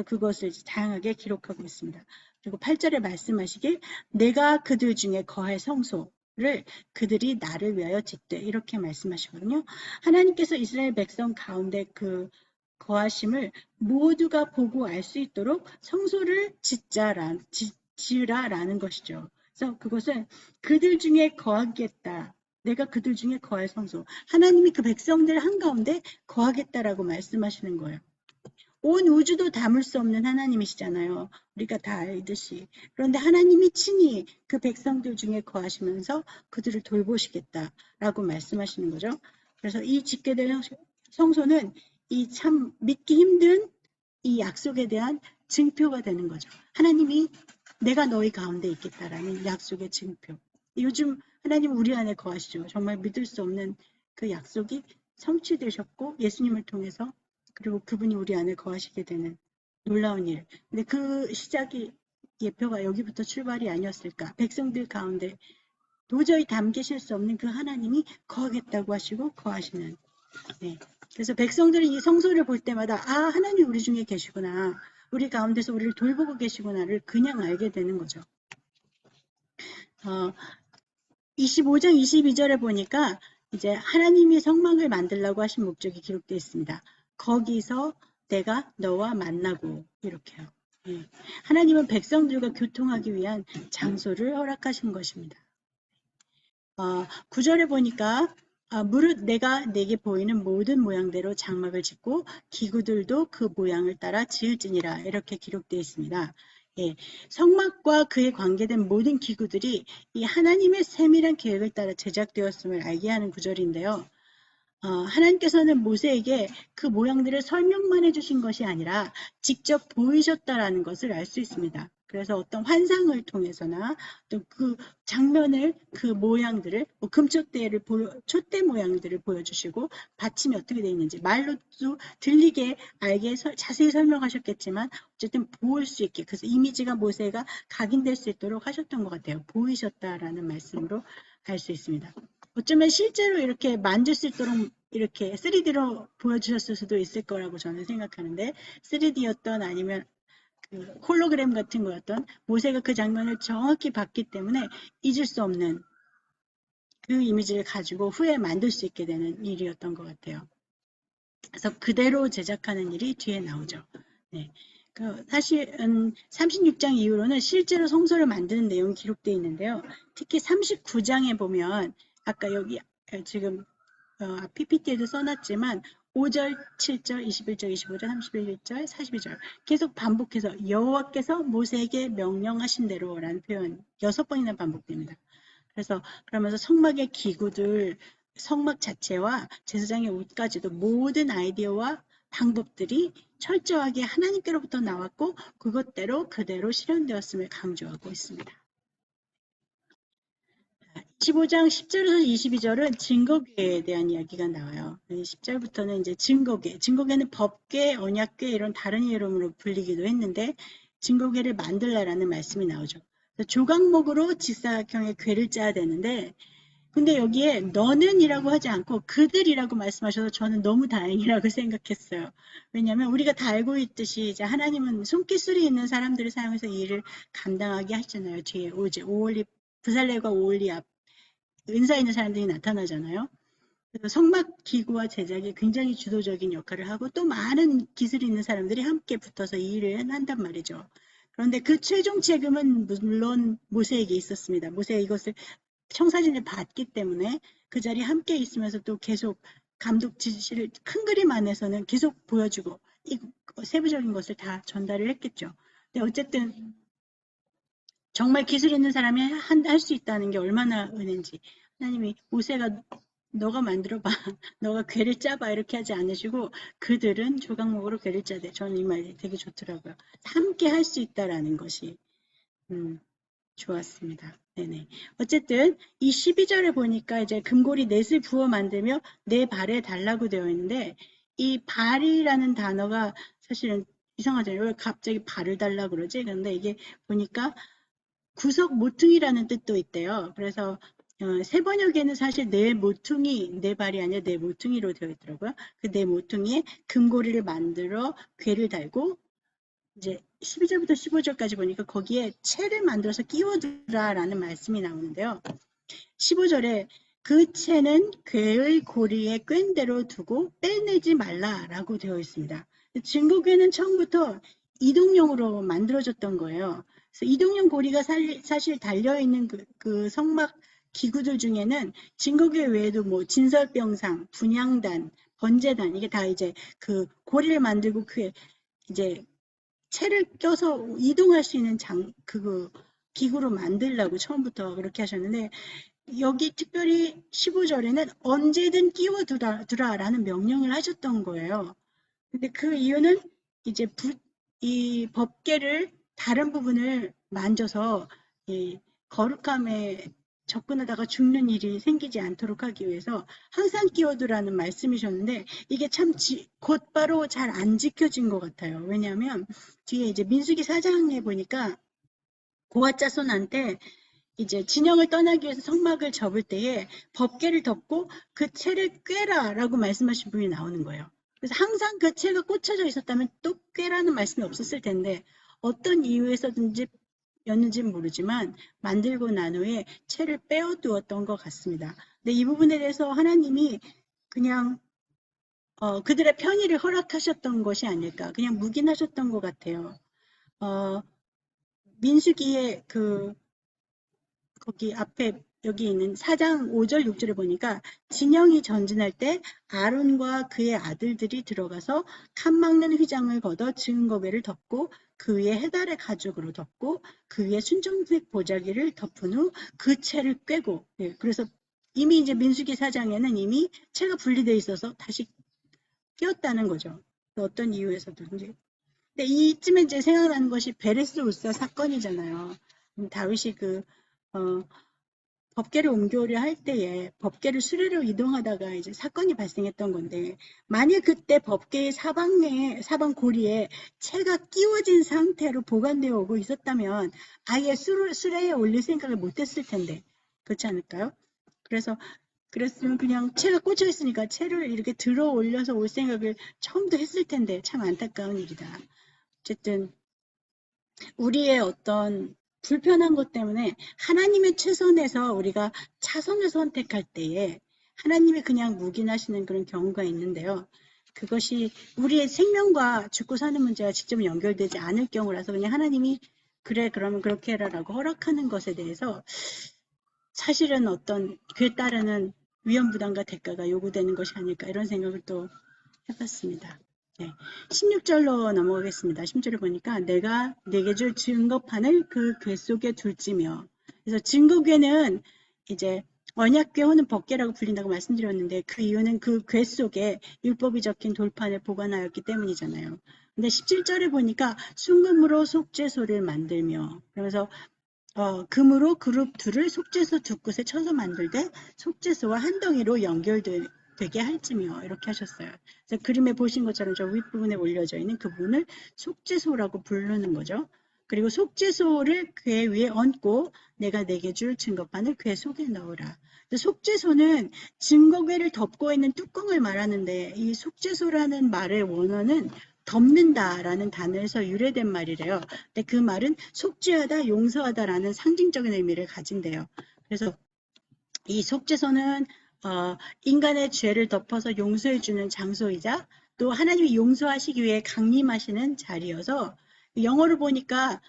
그것을 다양하게 기록하고 있습니다. 그리고 8절에 말씀하시길 내가 그들 중에 거할 성소를 그들이 나를 위하여 짓되 이렇게 말씀하시거든요. 하나님께서 이스라엘 백성 가운데 그 거하심을 모두가 보고 알 수 있도록 성소를 지으라라는 것이죠. 그래서 그것은 그들 중에 거하겠다. 내가 그들 중에 거할 성소. 하나님이 그 백성들 한가운데 거하겠다라고 말씀하시는 거예요. 온 우주도 담을 수 없는 하나님이시잖아요. 우리가 다 알듯이. 그런데 하나님이 친히 그 백성들 중에 거하시면서 그들을 돌보시겠다라고 말씀하시는 거죠. 그래서 이 짓게 될 성소는 이 참 믿기 힘든 이 약속에 대한 증표가 되는 거죠. 하나님이 내가 너희 가운데 있겠다라는 약속의 증표. 요즘 하나님 우리 안에 거하시죠. 정말 믿을 수 없는 그 약속이 성취되셨고 예수님을 통해서 그리고 그분이 우리 안에 거하시게 되는 놀라운 일. 근데 그 시작이 예표가 여기부터 출발이 아니었을까. 백성들 가운데 도저히 담기실 수 없는 그 하나님이 거하겠다고 하시고 거하시는. 네. 그래서 백성들이 이 성소를 볼 때마다 아 하나님 우리 중에 계시구나. 우리 가운데서 우리를 돌보고 계시구나를 그냥 알게 되는 거죠. 25장 22절에 보니까 이제 하나님이 성막을 만들라고 하신 목적이 기록되어 있습니다. 거기서 내가 너와 만나고 이렇게요. 예. 하나님은 백성들과 교통하기 위한 장소를 허락하신 것입니다. 9절에 보니까 무릇 내가 내게 보이는 모든 모양대로 장막을 짓고 기구들도 그 모양을 따라 지을지니라 이렇게 기록되어 있습니다. 예, 성막과 그에 관계된 모든 기구들이 이 하나님의 세밀한 계획을 따라 제작되었음을 알게 하는 구절인데요. 하나님께서는 모세에게 그 모양들을 설명만 해주신 것이 아니라 직접 보이셨다라는 것을 알 수 있습니다. 그래서 어떤 환상을 통해서나 또 그 장면을 그 모양들을 금촛대를 촛대 모양들을 보여주시고 받침이 어떻게 되어 있는지 말로도 들리게 알게 자세히 설명하셨겠지만 어쨌든 보일 수 있게 그래서 이미지가 모세가 각인될 수 있도록 하셨던 것 같아요. 보이셨다라는 말씀으로 알 수 있습니다. 어쩌면 실제로 이렇게 만질 수 있도록 이렇게 3D로 보여주셨을 수도 있을 거라고 저는 생각하는데 3D였던 아니면 그 홀로그램 같은 거였던 모세가 그 장면을 정확히 봤기 때문에 잊을 수 없는 그 이미지를 가지고 후에 만들 수 있게 되는 일이었던 것 같아요. 그래서 그대로 제작하는 일이 뒤에 나오죠. 네. 사실 36장 이후로는 실제로 성소를 만드는 내용이 기록되어 있는데요. 특히 39장에 보면 아까 여기 지금 PPT에도 써놨지만 5절, 7절, 21절, 25절, 31절, 42절 계속 반복해서 여호와께서 모세에게 명령하신 대로라는 표현 6번이나 반복됩니다. 그래서 그러면서 성막의 기구들, 성막 자체와 제사장의 옷까지도 모든 아이디어와 방법들이 철저하게 하나님께로부터 나왔고 그것대로 그대로 실현되었음을 강조하고 있습니다. 15장 10절에서 22절은 증거궤에 대한 이야기가 나와요. 10절부터는 이제 증거궤는 법궤, 언약궤 이런 다른 이름으로 불리기도 했는데 증거궤를 만들라라는 말씀이 나오죠. 조각목으로 직사각형의 궤를 짜야 되는데 근데 여기에 너는 이라고 하지 않고 그들이라고 말씀하셔서 저는 너무 다행이라고 생각했어요. 왜냐하면 우리가 다 알고 있듯이 이제 하나님은 손기술이 있는 사람들을 사용해서 이 일을 감당하게 하시잖아요. 뒤에 오올리 부살렐과 오올리압 은사 있는 사람들이 나타나잖아요. 그래서 성막 기구와 제작에 굉장히 주도적인 역할을 하고 또 많은 기술이 있는 사람들이 함께 붙어서 이 일을 한단 말이죠. 그런데 그 최종 책임은 물론 모세에게 있었습니다. 모세가 이것을 청사진을 봤기 때문에 그 자리에 함께 있으면서 또 계속 감독 지시를 큰 그림 안에서는 계속 보여주고 이 세부적인 것을 다 전달을 했겠죠. 근데 어쨌든 정말 기술 있는 사람이 할 수 있다는 게 얼마나 은혜인지 하나님이 모세가 너가 만들어봐 너가 궤를 짜봐 이렇게 하지 않으시고 그들은 조각목으로 궤를 짜대. 저는 이 말이 되게 좋더라고요. 함께 할 수 있다라는 것이 좋았습니다. 네네. 어쨌든 이 12절에 보니까 이제 금고리 넷을 부어 만들며 내 발에 달라고 되어 있는데 이 발이라는 단어가 사실은 이상하잖아요. 왜 갑자기 발을 달라고 그러지? 근데 이게 보니까 구석 모퉁이라는 뜻도 있대요. 그래서 새 번역에는 사실 내 모퉁이, 내 발이 아니라 내 모퉁이로 되어 있더라고요. 그 내 모퉁이에 금고리를 만들어 궤를 달고 이제 12절부터 15절까지 보니까 거기에 채를 만들어서 끼워두라라는 말씀이 나오는데요. 15절에 그 채는 궤의 고리에 꿰인 대로 두고 빼내지 말라라고 되어 있습니다. 증거궤는 처음부터 이동용으로 만들어졌던 거예요. 그래서 이동용 고리가 사실 달려있는 그 성막 기구들 중에는 증거궤 외에도 뭐 진설병상, 분향단, 번제단 이게 다 이제 그 고리를 만들고 그 이제 채를 껴서 이동할 수 있는 기구로 만들라고 처음부터 그렇게 하셨는데 여기 특별히 15절에는 언제든 끼워두라라는 명령을 하셨던 거예요. 근데 그 이유는 이제 이 법궤를 다른 부분을 만져서 이 거룩함에 접근하다가 죽는 일이 생기지 않도록 하기 위해서 항상 끼워두라는 말씀이셨는데 이게 참 곧바로 잘 안 지켜진 것 같아요. 왜냐하면 뒤에 이제 민수기 4장에 보니까 고아짜손한테 이제 진영을 떠나기 위해서 성막을 접을 때에 법궤를 덮고 그 채를 꿰라라고 말씀하신 분이 나오는 거예요. 그래서 항상 그 채가 꽂혀져 있었다면 또 꿰라는 말씀이 없었을 텐데 어떤 이유에서든지 였는지는 모르지만 만들고 난 후에 채를 빼어두었던 것 같습니다. 근데 이 부분에 대해서 하나님이 그냥 그들의 편의를 허락하셨던 것이 아닐까, 그냥 묵인하셨던 것 같아요. 민수기의 거기 앞에 여기 있는 4장 5절 6절에 보니까 진영이 전진할 때 아론과 그의 아들들이 들어가서 칸 막는 휘장을 걷어 증거궤를 덮고 그 위에 해달의 가죽으로 덮고 그 위에 순정색 보자기를 덮은 후 그 채를 꿰고, 예, 그래서 이미 이제 민수기 4장에는 이미 채가 분리되어 있어서 다시 끼웠다는 거죠. 어떤 이유에서든지. 근데 이쯤에 이제 생각나는 것이 베레스 울사 사건이잖아요. 다윗이 법궤를 옮겨오려 할 때에 법궤를 수레로 이동하다가 이제 사건이 발생했던 건데, 만일 그때 법궤의 사방 고리에 채가 끼워진 상태로 보관되어 오고 있었다면 아예 수레에 올릴 생각을 못했을 텐데, 그렇지 않을까요? 그랬으면 그냥 채가 꽂혀 있으니까 채를 이렇게 들어 올려서 올 생각을 처음부터 했을 텐데, 참 안타까운 일이다. 어쨌든 우리의 어떤 불편한 것 때문에 하나님의 최선에서 우리가 차선을 선택할 때에 하나님이 그냥 묵인하시는 그런 경우가 있는데요. 그것이 우리의 생명과 죽고 사는 문제와 직접 연결되지 않을 경우라서 그냥 하나님이 그래 그러면 그렇게 해라라고 허락하는 것에 대해서 사실은 어떤 그에 따르는 위험부담과 대가가 요구되는 것이 아닐까, 이런 생각을 또 해봤습니다. 네. 16절로 넘어가겠습니다. 16절을 보니까 내가 내게 줄 증거판을 그 궤 속에 둘지며, 그래서 증거궤는 이제 언약궤 혹은 법궤라고 불린다고 말씀드렸는데 그 이유는 그 궤 속에 율법이 적힌 돌판을 보관하였기 때문이잖아요. 근데 17절에 보니까 순금으로 속죄소를 만들며, 그래서 금으로 그룹 둘을 속죄소 두 곳에 쳐서 만들되 속죄소와 한 덩이로 연결되게 할지며, 이렇게 하셨어요. 그래서 그림에 보신 것처럼 저 윗부분에 올려져 있는 그 부분을 속죄소라고 부르는 거죠. 그리고 속죄소를 궤 위에 얹고 내가 내게 줄 증거판을 궤 속에 넣으라. 속죄소는 증거궤를 덮고 있는 뚜껑을 말하는데, 이 속죄소라는 말의 원어는 덮는다라는 단어에서 유래된 말이래요. 근데 그 말은 속죄하다, 용서하다라는 상징적인 의미를 가진대요. 그래서 이 속죄소는 인간의 죄를 덮어서 용서해주는 장소이자 또 하나님이 용서하시기 위해 강림하시는 자리여서, 영어로 보니까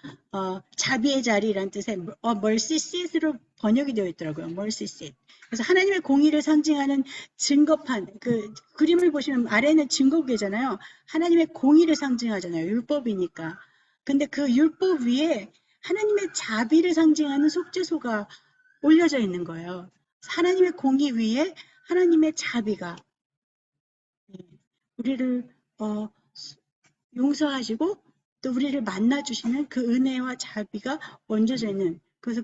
자비의 자리라는 뜻의 mercy seat으로 번역이 되어 있더라고요. mercy seat. 그래서 하나님의 공의를 상징하는 증거판, 그 그림을 보시면 아래는 증거궤잖아요. 하나님의 공의를 상징하잖아요. 율법이니까. 근데 그 율법 위에 하나님의 자비를 상징하는 속죄소가 올려져 있는 거예요. 하나님의 공의 위에 하나님의 자비가 우리를 용서하시고 또 우리를 만나주시는 그 은혜와 자비가 얹어져 있는, 그래서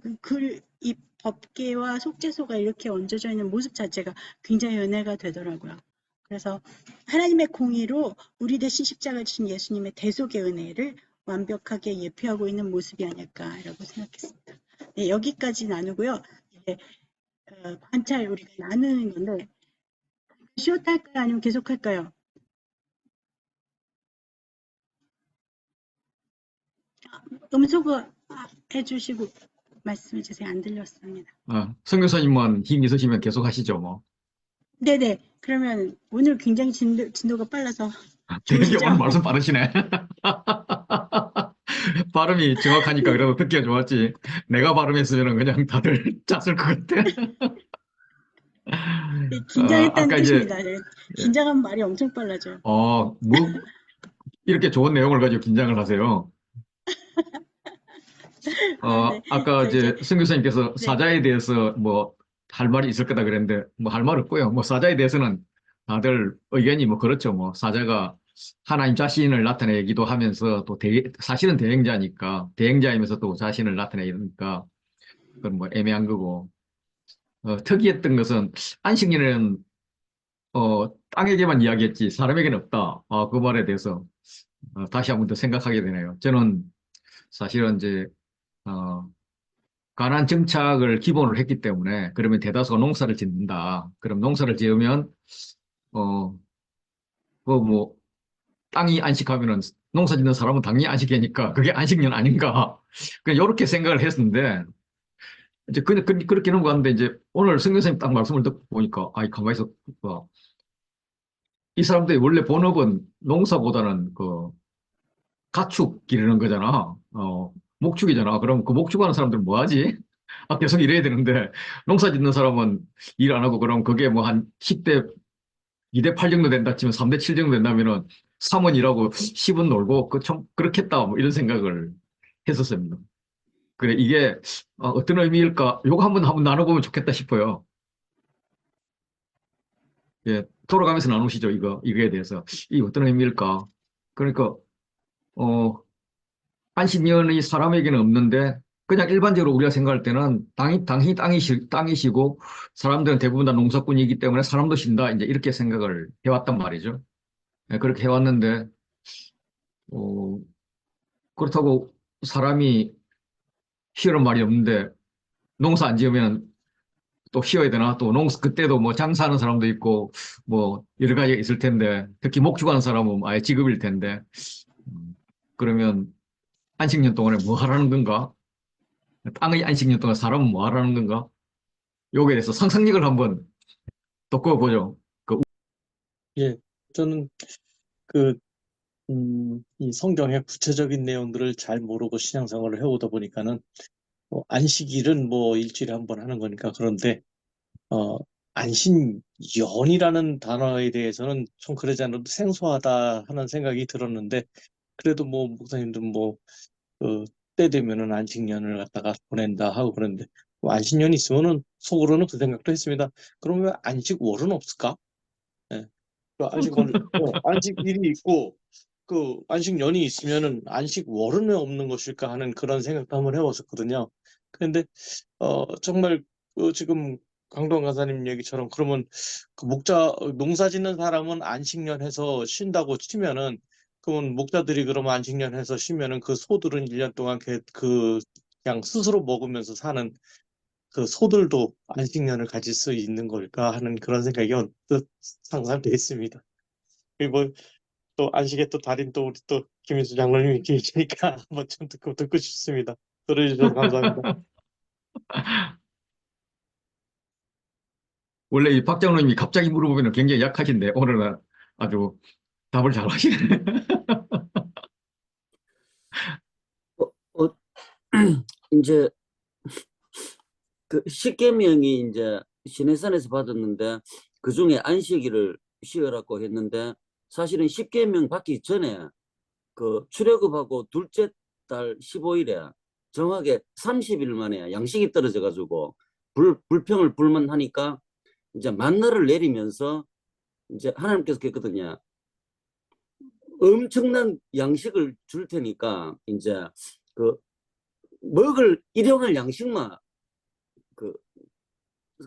이 법궤와 속죄소가 이렇게 얹어져 있는 모습 자체가 굉장히 은혜가 되더라고요. 그래서 하나님의 공의로 우리 대신 십자가 지신 예수님의 대속의 은혜를 완벽하게 예표하고 있는 모습이 아닐까라고 생각했습니다. 네, 여기까지 나누고요. 이제 관찰 우리가 나누는 건데, 쉬었다 할까요? 아니면 계속 할까요? 음소거 해주시고 말씀해 주세요. 안 들렸습니다. 성교사님만 힘 있으시면 계속 하시죠, 뭐. 네네. 그러면 오늘 굉장히 진도가 빨라서 되게 좋으시죠? 오늘 말씀 빠르시네. 발음이 정확하니까 그래도 듣기가 좋았지. 내가 발음했으면 그냥 다들 짰을 것 같아. 긴장했다는 아까 이제, 뜻입니다. 예. 긴장하면 말이 엄청 빨라져요. 이렇게 좋은 내용을 가지고 긴장을 하세요. 네. 아까 자, 이제, 이제 성 교사님께서 네. 사자에 대해서 뭐 할 말이 있을 거다 그랬는데 뭐 할 말 없고요. 뭐 사자에 대해서는 다들 의견이 뭐 그렇죠. 뭐 사자가 하나님 자신을 나타내기도 하면서 또 사실은 대행자니까 대행자이면서 또 자신을 나타내니까 그건 뭐 애매한 거고. 특이했던 것은 안식년에는 땅에게만 이야기했지 사람에게는 없다. 그 말에 대해서 다시 한번 더 생각하게 되네요. 저는 사실은 이제 어, 가난 정착을 기본으로 했기 때문에 그러면 대다수가 농사를 짓는다. 그럼 농사를 지으면 어, 뭐 땅이 안식하면은 농사 짓는 사람은 당연히 안식이니까 그게 안식년 아닌가. 그냥 이렇게 생각을 했었는데 이제 그렇게 넘어갔는데 이제 오늘 성경 선생님 딱 말씀을 듣고 보니까 아이 가만히 있어 봐. 이 사람들이 원래 본업은 농사보다는 그 가축 기르는 거잖아. 목축이잖아. 그럼 그 목축하는 사람들은 뭐 하지? 계속 일해야 되는데 농사 짓는 사람은 일 안 하고 그럼 그게 뭐 한 10대 2대 8 정도 된다 치면 3대 7 정도 된다면은 3은 일하고 10은 놀고 그 좀 그렇겠다 뭐 이런 생각을 했었습니다. 그래 이게 어떤 의미일까? 요거 한번 나눠보면 좋겠다 싶어요. 예, 돌아가면서 나누시죠. 이거에 대해서 이 어떤 의미일까? 그러니까 어 안식년이 사람에게는 없는데 그냥 일반적으로 우리가 생각할 때는 당연히 땅이시고 사람들은 대부분 다 농사꾼이기 때문에 사람도 쉰다 이제 이렇게 생각을 해왔단 말이죠. 예, 그렇게 해왔는데 어, 그렇다고 사람이 쉬는 말이 없는데 농사 안 지으면 또 쉬어야 되나? 또 그때도 뭐 장사하는 사람도 있고 뭐 여러 가지가 있을 텐데 특히 목축하는 사람은 아예 직업일 텐데 그러면 안식년 동안에 뭐 하라는 건가? 땅의 안식년 동안 사람은 뭐 하라는 건가? 요거에 대해서 상상력을 한번 돋궈보죠. 예, 저는 그, 이 성경의 구체적인 내용들을 잘 모르고 신앙생활을 해오다 보니까는 안식일은 뭐 일주일에 한 번 하는 거니까 그런데 어, 안식년이라는 단어에 대해서는 좀 그러지 않아도 생소하다 하는 생각이 들었는데 그래도 뭐 목사님들 뭐 때 되면은 안식년을 갖다가 보낸다 하고 그런데 뭐 안식년이 있으면은 속으로는 그 생각도 했습니다. 그럼 왜 안식월은 없을까? 예. 안식일이 있고 그 안식년이 있으면은 안식월은 왜 없는 것일까 하는 그런 생각도 한번 해봤었거든요. 그런데 정말 지금 강동 간사님 얘기처럼 그러면 그 농사 짓는 사람은 안식년 해서 쉰다고 치면은 그러면 목자들이 그러면 안식년 해서 쉬면은 그 소들은 1년 동안 그냥 스스로 먹으면서 사는 그 소들도 안식년을 가질 수 있는 걸까 하는 그런 생각이 언뜻 상상돼 있습니다. 그리고 또 안식에 또 달인 또 우리 또 김인수 장로님이 계시니까 한번 좀 듣고 싶습니다. 들어주셔서 감사합니다. 원래 이 박장로님이 갑자기 물어보면 굉장히 약하신데 오늘은 아주 답을 잘 하시네. 어, 어, 이제 그 십계명이 이제 시내산에서 받았는데 그 중에 안식일을 쉬어라고 했는데 사실은 십계명 받기 전에 그 출애굽하고 둘째 달 15일에 정확하게 30일 만에 양식이 떨어져 가지고 불평을 불만하니까 이제 만나를 내리면서 이제 하나님께서 그랬거든요. 엄청난 양식을 줄 테니까 이제 그 먹을 일용할 양식만 그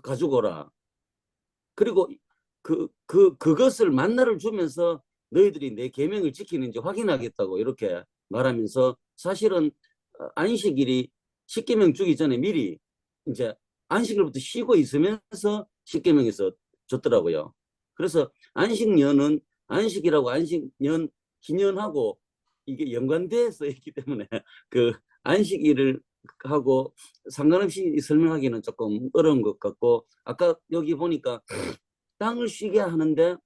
가지고 오라. 그리고 그것을 만나를 주면서 너희들이 내 계명을 지키는지 확인하겠다고 이렇게 말하면서 사실은 안식일이 십계명 주기 전에 미리 이제 안식일부터 쉬고 있으면서 십계명에서 줬더라고요. 그래서 안식년은 안식이라고 안식년 기년하고 이게 연관돼서 있기 때문에 그 안식일을 하고 상관없이 설명하기는 조금 어려운 것 같고 아까 여기 보니까 땅을 쉬게 하는데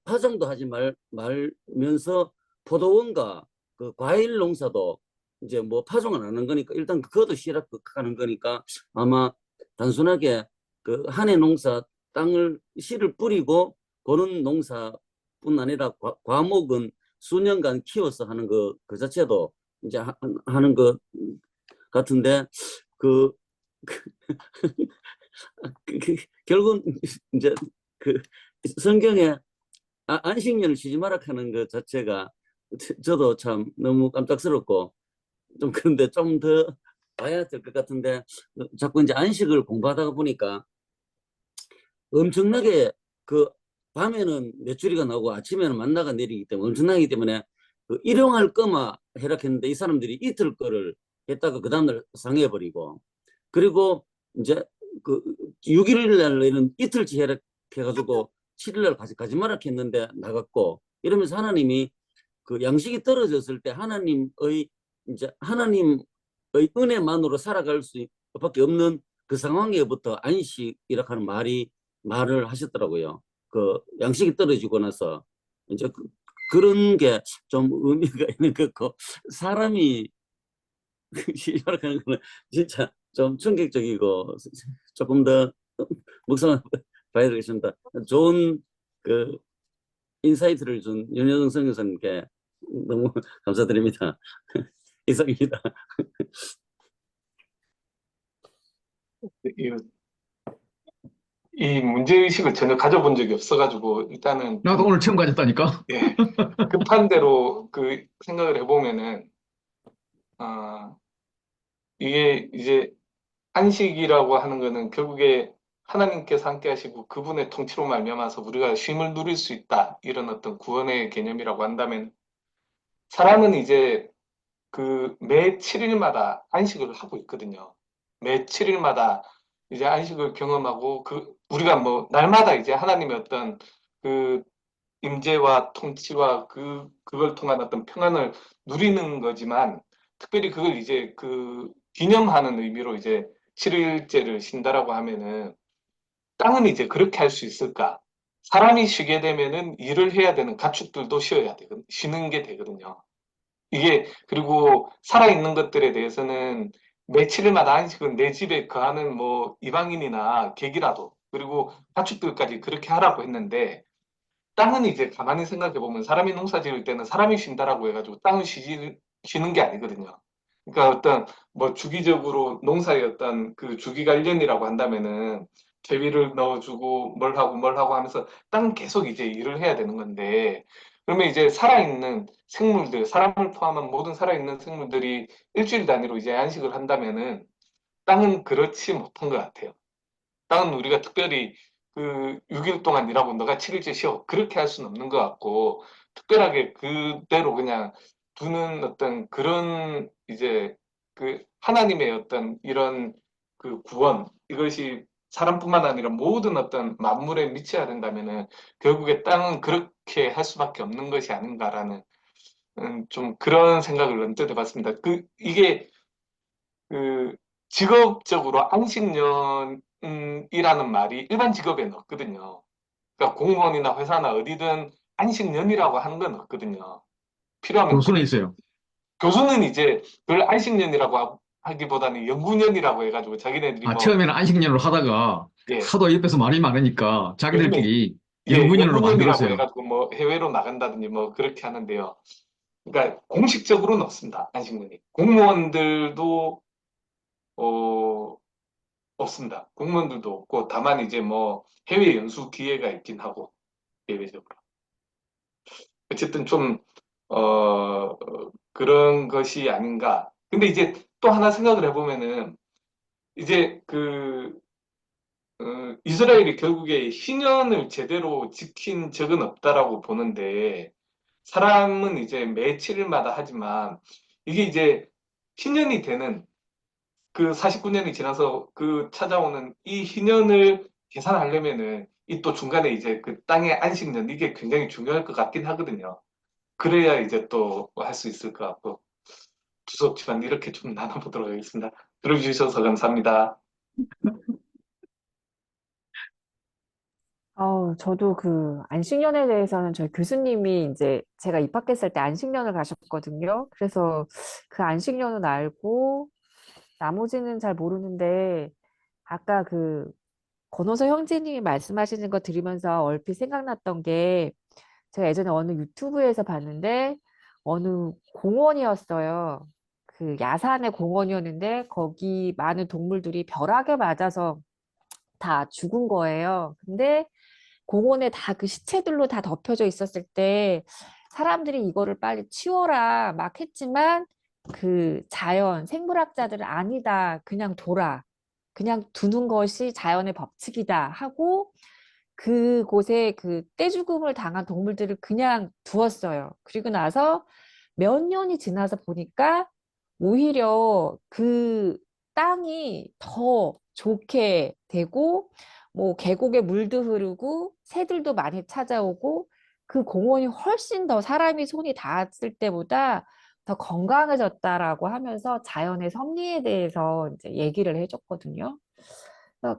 파종도 하지 말면서 포도원과 그 과일 농사도 이제 뭐 파종은 안 하는 거니까 일단 그것도 쉬라하는 거니까 아마 단순하게 그 한 해 농사 땅을 씨를 뿌리고 보는 농사뿐 아니라 과목은 수년간 키워서 하는 그 자체도 이제 하는 것 같은데 그, 결국 이제 그 성경에 안식년을 쉬지 마라 하는 것 자체가 저도 참 너무 깜짝스럽고 좀 그런데 좀 더 봐야 될 것 같은데 자꾸 이제 안식을 공부하다가 보니까 엄청나게 그 밤에는 메추리가 나오고 아침에는 만나가 내리기 때문에 엄청나기 때문에 그 일용할 거만 해락했는데 이 사람들이 이틀 거를 했다가 그 다음날 상해버리고 그리고 이제 그 6일 날에는 이틀치 해락해가지고 7일 날 가지 마라 했는데 나갔고 이러면서 하나님이 그 양식이 떨어졌을 때 하나님의 이제 하나님의 은혜만으로 살아갈 수밖에 없는 그 상황에부터 안식이라 하는 말을 하셨더라고요. 그 양식이 떨어지고 나서 이제 그런 게 좀 의미가 있는 것 같고 사람이 시작하는 거는 진짜 좀 충격적이고 조금 더 묵상해 봐야 되겠습니다. 좋은 그 인사이트를 준 윤여정 선교사님께 너무 감사드립니다. 이상입니다. 이, 이 문제의식을 전혀 가져본 적이 없어가지고, 일단은 나도 오늘 처음 가졌다니까. 예, 급한 대로 그 생각을 해보면은, 이게 이제 안식이라고 하는 거는 결국에 하나님께서 함께 하시고 그분의 통치로 말미암아서 우리가 쉼을 누릴 수 있다. 이런 어떤 구원의 개념이라고 한다면, 사람은 이제 그 매 7일마다 안식을 하고 있거든요. 매 7일마다 이제 안식을 경험하고 우리가 뭐 날마다 이제 하나님의 어떤 그 임재와 통치와 그걸 통한 어떤 평안을 누리는 거지만, 특별히 그걸 이제 그 기념하는 의미로 이제 7일째를 쉰다라고 하면은, 땅은 이제 그렇게 할 수 있을까? 사람이 쉬게 되면은 일을 해야 되는 가축들도 쉬는 게 되거든요. 이게, 그리고 살아있는 것들에 대해서는 며칠마다 안식은 내 집에 거하는 뭐 이방인이나 객이라도, 그리고 가축들까지 그렇게 하라고 했는데, 땅은 이제 가만히 생각해 보면 사람이 농사 지을 때는 사람이 쉰다라고 해가지고 땅을 쉬는 게 아니거든요. 그러니까 어떤 뭐 주기적으로 농사의 어떤 그 주기 관련이라고 한다면은 퇴비를 넣어주고 뭘 하고 하면서 땅은 계속 이제 일을 해야 되는 건데, 그러면 이제 살아있는 생물들, 사람을 포함한 모든 살아있는 생물들이 일주일 단위로 이제 안식을 한다면은 땅은 그렇지 못한 것 같아요. 땅은 우리가 특별히 그 6일 동안 일하고 너가 7일째 쉬어, 그렇게 할 수는 없는 것 같고, 특별하게 그대로 그냥 두는 어떤 그런 이제 그 하나님의 어떤 이런 그 구원, 이것이 사람뿐만 아니라 모든 어떤 만물에 미쳐야 된다면은 결국에 땅은 그렇게 할 수밖에 없는 것이 아닌가라는 좀 그런 생각을 언뜻 해봤습니다. 이게 그 직업적으로 안식년이라는 말이 일반 직업에는 없거든요. 그러니까 공무원이나 회사나 어디든 안식년이라고 하는 건 없거든요. 필요하면 교수는 있어요. 교수는 이제 그걸 안식년이라고 하기보다는 연구년이라고 해가지고 자기네들이 아, 뭐 처음에는 안식년으로 하다가 예, 하도 옆에서 말이 많으니까 요즘에 자기들끼리 예, 연구년으로 연구년이라고 만들었어요. 해가지고 뭐 해외로 나간다든지 뭐 그렇게 하는데요. 그러니까 공식적으로는 없습니다. 안식년이. 공무원들도 어, 없습니다. 공무원들도 없고, 다만 이제 뭐 해외 연수 기회가 있긴 하고, 예외적으로. 어쨌든 좀, 어, 그런 것이 아닌가. 근데 이제 또 하나 생각을 해보면은, 이제 이스라엘이 결국에 희년을 제대로 지킨 적은 없다라고 보는데, 사람은 이제 매 7일마다 하지만, 이게 이제 희년이 되는 그 49년이 지나서 그 찾아오는 이 희년을 계산하려면은 이 또 중간에 이제 그 땅의 안식년, 이게 굉장히 중요할 것 같긴 하거든요. 그래야 이제 또 할 수 있을 것 같고, 두서없지만 이렇게 좀 나눠보도록 하겠습니다. 들어주셔서 감사합니다. 저도 그 안식년에 대해서는 저희 교수님이 이제 제가 입학했을 때 안식년을 가셨거든요. 그래서 그 안식년은 알고 나머지는 잘 모르는데 아까 그 권호서 형제님이 말씀하시는 거 들으면서 얼핏 생각났던 게 제가 예전에 어느 유튜브에서 봤는데 어느 공원이었어요. 그 야산의 공원이었는데 거기 많은 동물들이 벼락에 맞아서 다 죽은 거예요. 근데 공원에 다 그 시체들로 다 덮여져 있었을 때 사람들이 이거를 빨리 치워라 막 했지만 그 자연, 생물학자들은 아니다. 그냥 둬라. 그냥 두는 것이 자연의 법칙이다 하고 그곳에 그 떼죽음을 당한 동물들을 그냥 두었어요. 그리고 나서 몇 년이 지나서 보니까 오히려 그 땅이 더 좋게 되고 뭐 계곡에 물도 흐르고 새들도 많이 찾아오고 그 공원이 훨씬 더 사람이 손이 닿았을 때보다 더 건강해졌다라고 하면서 자연의 섭리에 대해서 이제 얘기를 해줬거든요.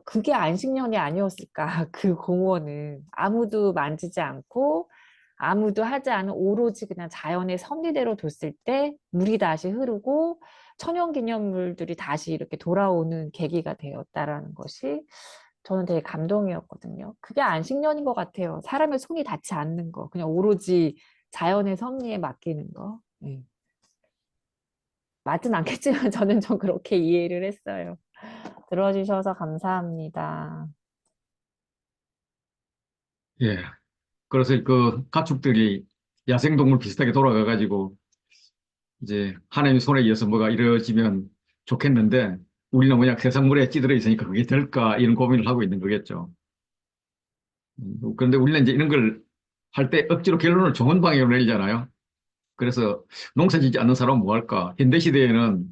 그게 안식년이 아니었을까? 그 공원은 아무도 만지지 않고 아무도 하지 않은 오로지 그냥 자연의 섭리대로 뒀을 때 물이 다시 흐르고 천연기념물들이 다시 이렇게 돌아오는 계기가 되었다라는 것이 저는 되게 감동이었거든요. 그게 안식년인 것 같아요. 사람의 손이 닿지 않는 거, 그냥 오로지 자연의 섭리에 맡기는 거. 맞진 않겠지만 저는 좀 그렇게 이해를 했어요. 들어주셔서 감사합니다. 예. 그래서 그 가축들이 야생동물 비슷하게 돌아가가지고 이제 하나님의 손에 의해서 뭐가 이루어지면 좋겠는데 우리는 그냥 세상 물에 찌들어 있으니까 그게 될까 이런 고민을 하고 있는 거겠죠. 그런데 우리는 이제 이런 걸 할 때 억지로 결론을 좋은 방향으로 내리잖아요. 그래서 농사 짓지 않는 사람은 뭐 할까? 현대 시대에는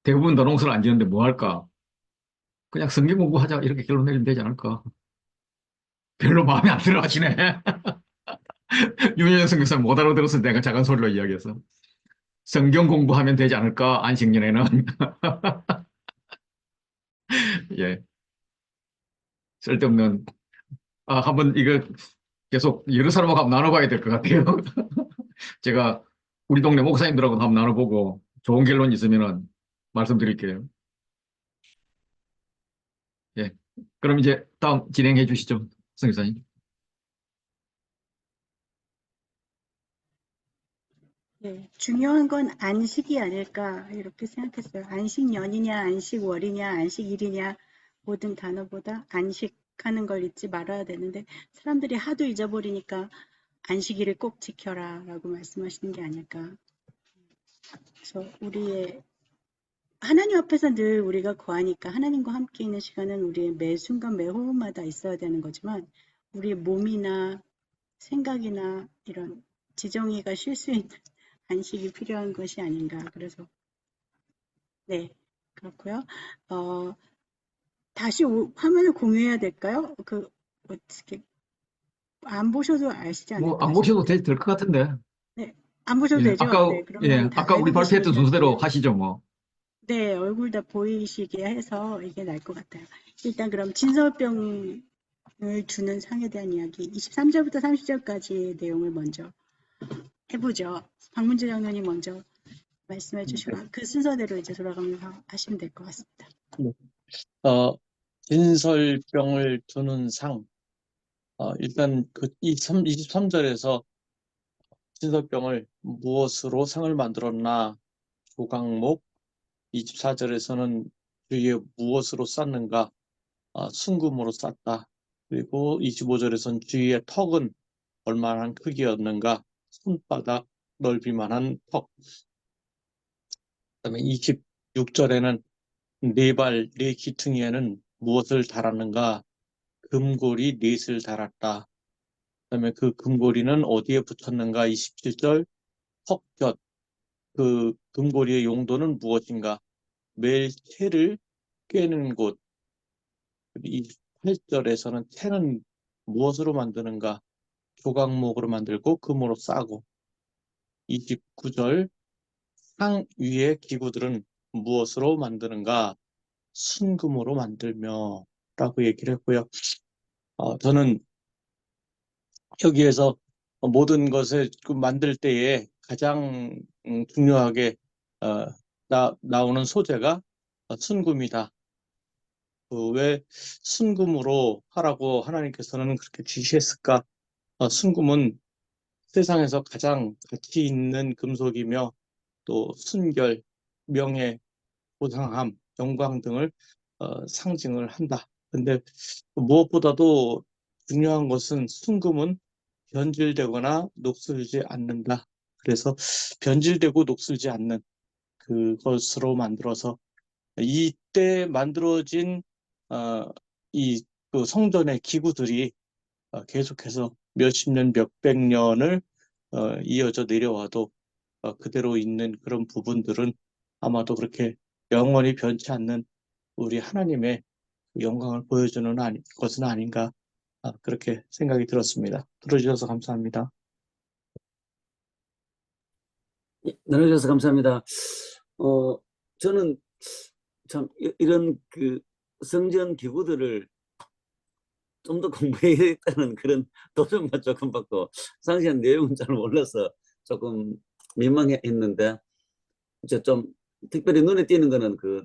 대부분 다 농사를 안 지는데 뭐 할까? 그냥 성경 공부하자 이렇게 결론 내리면 되지 않을까? 별로 마음에 안 들어 하시네. 윤여정 선교사님 못 알아들어서 내가 작은 소리로 이야기해서. 성경 공부하면 되지 않을까? 안식년에는. 예. 쓸데없는, 한번 이거 계속 여러 사람하고 한번 나눠봐야 될 것 같아요. 제가 우리 동네 목사님들하고도 한번 나눠보고 좋은 결론 있으면은 말씀드릴게요. 예. 그럼 이제 다음 진행해 주시죠. 성교사님. 네, 중요한 건 안식이 아닐까 이렇게 생각했어요. 안식년이냐, 안식월이냐, 안식일이냐 모든 단어보다 안식하는 걸 잊지 말아야 되는데 사람들이 하도 잊어버리니까 안식일을 꼭 지켜라 라고 말씀하시는 게 아닐까. 그래서 우리의 하나님 앞에서 늘 우리가 거하니까 하나님과 함께 있는 시간은 우리의 매 순간 매 호흡마다 있어야 되는 거지만 우리의 몸이나 생각이나 이런 지정이가 쉴 수 있는 안식이 필요한 것이 아닌가. 그래서 네, 그렇고요. 다시 화면을 공유해야 될까요? 어떻게 안 보셔도 아시지 뭐, 않을까 안 보셔도 싶은데. 될 것 같은데. 네, 안 보셔도 예. 되죠? 아까, 네, 그러면 예. 다 아까 우리 알고 발표했던 계시니까 순서대로 그냥 하시죠, 뭐. 네, 얼굴 다 보이시게 해서 이게 나을 것 같아요. 일단 그럼 진설병을 주는 상에 대한 이야기 23절부터 30절까지의 내용을 먼저 해보죠. 박문주 장로님 먼저 말씀해 주시고 그 순서대로 이제 돌아가면서 하시면 될 것 같습니다. 네. 진설병을 두는 상. 일단 그 23절에서 진설병을 무엇으로 상을 만들었나 조각목, 24절에서는 주위에 무엇으로 쌌는가, 순금으로 쌌다. 그리고 25절에서는 주위의 턱은 얼마나 크기였는가, 손바닥 넓이만한 턱. 그다음에 26절에는 네 발, 네 귀퉁이에는 무엇을 달았는가, 금고리 넷을 달았다. 그다음에 그 금고리는 어디에 붙였는가, 27절 턱곁, 그 금고리의 용도는 무엇인가, 매일 채를 꿰는 곳. 28절에서는 채는 무엇으로 만드는가, 조각목으로 만들고 금으로 싸고. 29절 상 위의 기구들은 무엇으로 만드는가, 순금으로 만들며 라고 얘기를 했고요. 저는 여기에서 모든 것을 그 만들 때에 가장 중요하게 어, 나오는 소재가 순금이다. 왜 순금으로 하라고 하나님께서는 그렇게 지시했을까? 순금은 세상에서 가장 가치 있는 금속이며 또 순결, 명예, 보상함, 영광 등을 상징을 한다. 근데 무엇보다도 중요한 것은 순금은 변질되거나 녹슬지 않는다. 그래서 변질되고 녹슬지 않는 그것으로 만들어서 이때 만들어진 그 성전의 기구들이 계속해서 몇십 년, 몇백 년을 이어져 내려와도 그대로 있는 그런 부분들은 아마도 그렇게 영원히 변치 않는 우리 하나님의 영광을 보여주는 것은 아닌가 그렇게 생각이 들었습니다. 들어주셔서 감사합니다. 나눠주셔서 감사합니다. 저는 참 이런 그 성전 기구들을 좀 더 공부해야겠다는 그런 도전만 조금 받고 상세한 내용은 잘 몰라서 조금 민망했는데, 이제 좀 특별히 눈에 띄는 거는 그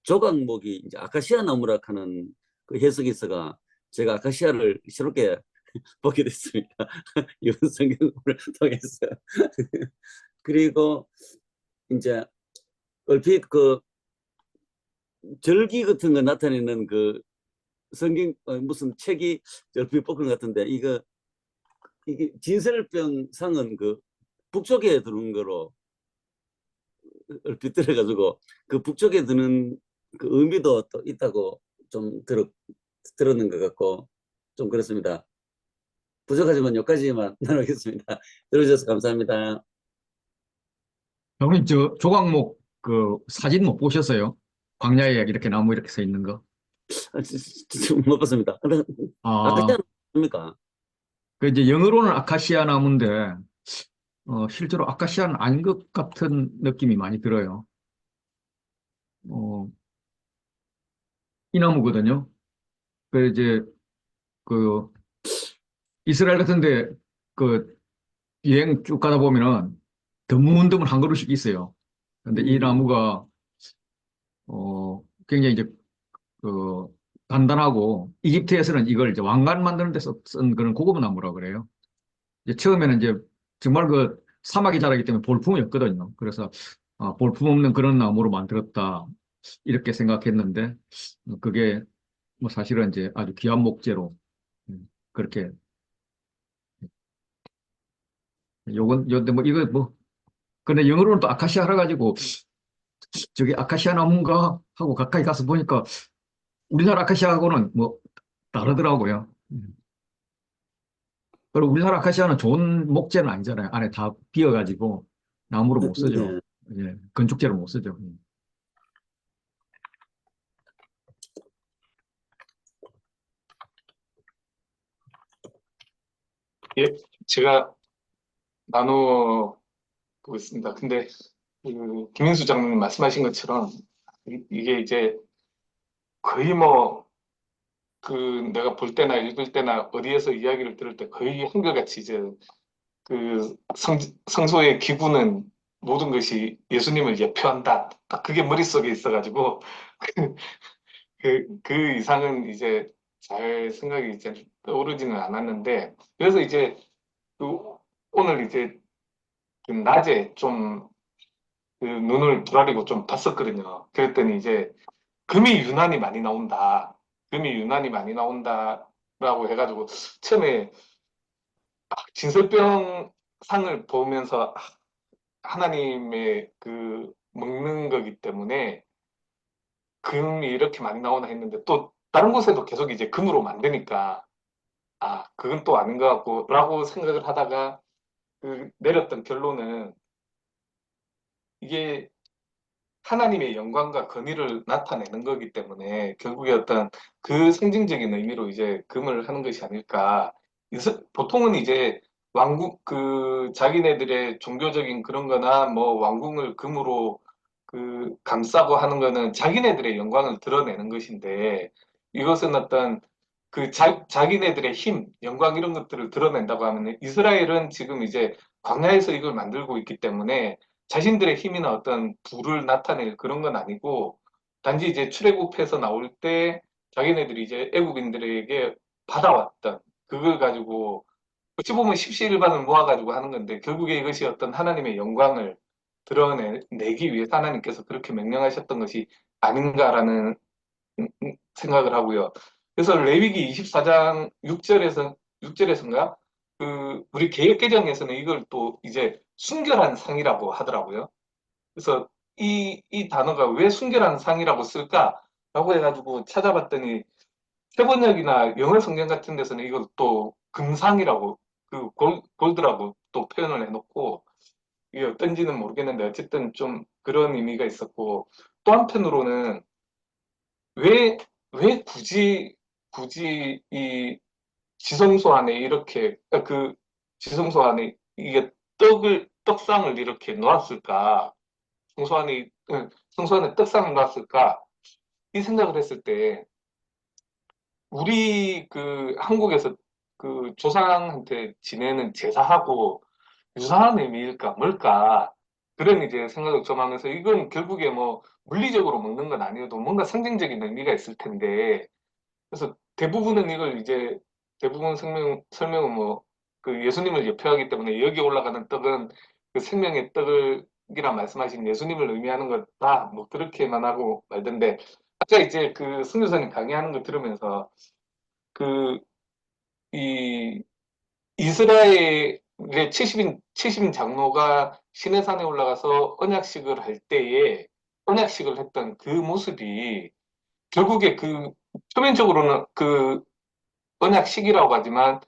조각목이 이제 아카시아 나무라 하는 그 해석이 있어가 제가 아카시아를 새롭게 보게 됐습니다. 이번 성경을 통해서. 그리고 이제 얼핏 그 절기 같은 거 나타내는 그 성경 무슨 책이 얼핏 뽑힌 것 같은데, 이게 진설병 상은 그 북쪽에 드는 거로 얼핏 들어가지고 그 북쪽에 드는 그 의미도 또 있다고 좀 들었는 것 같고 좀 그렇습니다. 부족하지만 여기까지만 나누겠습니다. 들어주셔서 감사합니다. 형님, 저 조각목 그 사진 못 보셨어요? 광야에 이렇게 나무 이렇게 서 있는 거. 못 봤습니다. 아, 아까 뭡니까? 그 이제 영어로는 아카시아 나무인데, 실제로 아카시아는 아닌 것 같은 느낌이 많이 들어요. 어, 이 나무거든요. 그 이제 그 이스라엘 같은데 그 여행 쭉 가다 보면은 드문드문 한 그루씩 있어요. 근데 이 나무가 굉장히 이제 그 단단하고 이집트에서는 이걸 이제 왕관 만드는 데서 쓴 그런 고급 나무라고 그래요. 이제 처음에는 이제 정말 그 사막에 자라기 때문에 볼품이 없거든요. 그래서 볼품 없는 그런 나무로 만들었다 이렇게 생각했는데 그게 뭐 사실은 이제 아주 귀한 목재로 그렇게 요데 뭐 이거 뭐 근데 영어로는 또 아카시아라 가지고 저게 아카시아 나무인가 하고 가까이 가서 보니까 우리나라 아카시아하고는 뭐 다르더라고요. 그리고 우리나라 아카시아는 좋은 목재는 아니잖아요. 안에 다 비어가지고 나무로 못 쓰죠. 네. 예, 건축재로 못 쓰죠. 예, 제가 나눠 보겠습니다. 근데 그 김인수 장님 말씀하신 것처럼 이게 이제 거의 뭐 그 내가 볼 때나 읽을 때나 어디에서 이야기를 들을 때 거의 한결같이 이제 그 성소의 기구는 모든 것이 예수님을 예표한다. 딱 그게 머릿속에 있어가지고 그 이상은 이제 잘 생각이 이제 떠오르지는 않았는데, 그래서 이제 그 오늘 이제 그 낮에 좀 그 눈을 부라리고 좀 봤었거든요. 그랬더니 이제 금이 유난히 많이 나온다. 금이 유난히 많이 나온다라고 해가지고 처음에 진설병 상을 보면서 하나님의 그 먹는 거기 때문에 금이 이렇게 많이 나오나 했는데 또 다른 곳에도 계속 이제 금으로 만드니까 그건 또 아닌 것 같고라고 생각을 하다가 그 내렸던 결론은 이게 하나님의 영광과 권위를 나타내는 거기 때문에 결국에 어떤 그 상징적인 의미로 이제 금을 하는 것이 아닐까. 보통은 이제 왕국 그 자기네들의 종교적인 그런 거나 뭐 왕궁을 금으로 그 감싸고 하는 거는 자기네들의 영광을 드러내는 것인데, 이것은 어떤 그 자기네들의 힘, 영광 이런 것들을 드러낸다고 하면 이스라엘은 지금 이제 광야에서 이걸 만들고 있기 때문에 자신들의 힘이나 어떤 부를 나타낼 그런 건 아니고, 단지 이제 출애굽해서 나올 때 자기네들이 이제 애굽인들에게 받아왔던 그걸 가지고 어찌 보면 십시일반을 모아가지고 하는 건데, 결국에 이것이 어떤 하나님의 영광을 드러내기 위해 하나님께서 그렇게 명령하셨던 것이 아닌가라는 생각을 하고요. 그래서 레위기 24장 6절에서인가 그 우리 개역개정에서는 이걸 또 이제 순결한 상이라고 하더라고요. 그래서 이 단어가 왜 순결한 상이라고 쓸까라고 해가지고 찾아봤더니 세번역이나 영어 성경 같은 데서는 이걸 또 금상이라고 골드라고 또 표현을 해놓고 이게 어떤지는 모르겠는데 어쨌든 좀 그런 의미가 있었고 또 한편으로는 왜 굳이 이 지성소 안에 이렇게 그 지성소 안에 이게 떡상을 이렇게 놓았을까? 성소 안에 떡상을 놨을까? 이 생각을 했을 때 우리 그 한국에서 그 조상한테 지내는 제사하고 유사한 의미일까 뭘까 그런 이제 생각을 좀 하면서 이건 결국에 뭐 물리적으로 먹는 건 아니어도 뭔가 상징적인 의미가 있을 텐데 그래서 대부분은 이걸 이제 대부분 설명은 뭐 그 예수님을 예표하기 때문에 여기 올라가는 떡은 그 생명의 떡이라 말씀하신 예수님을 의미하는 거다 뭐 그렇게만 하고 말던데 아까 이제 그 선교사님 강의하는 걸 들으면서 그 이 이스라엘의 70인 장로가 시내산에 올라가서 언약식을 할 때에 언약식을 했던 그 모습이 결국에 그 표면적으로는 그 언약식이라고 하지만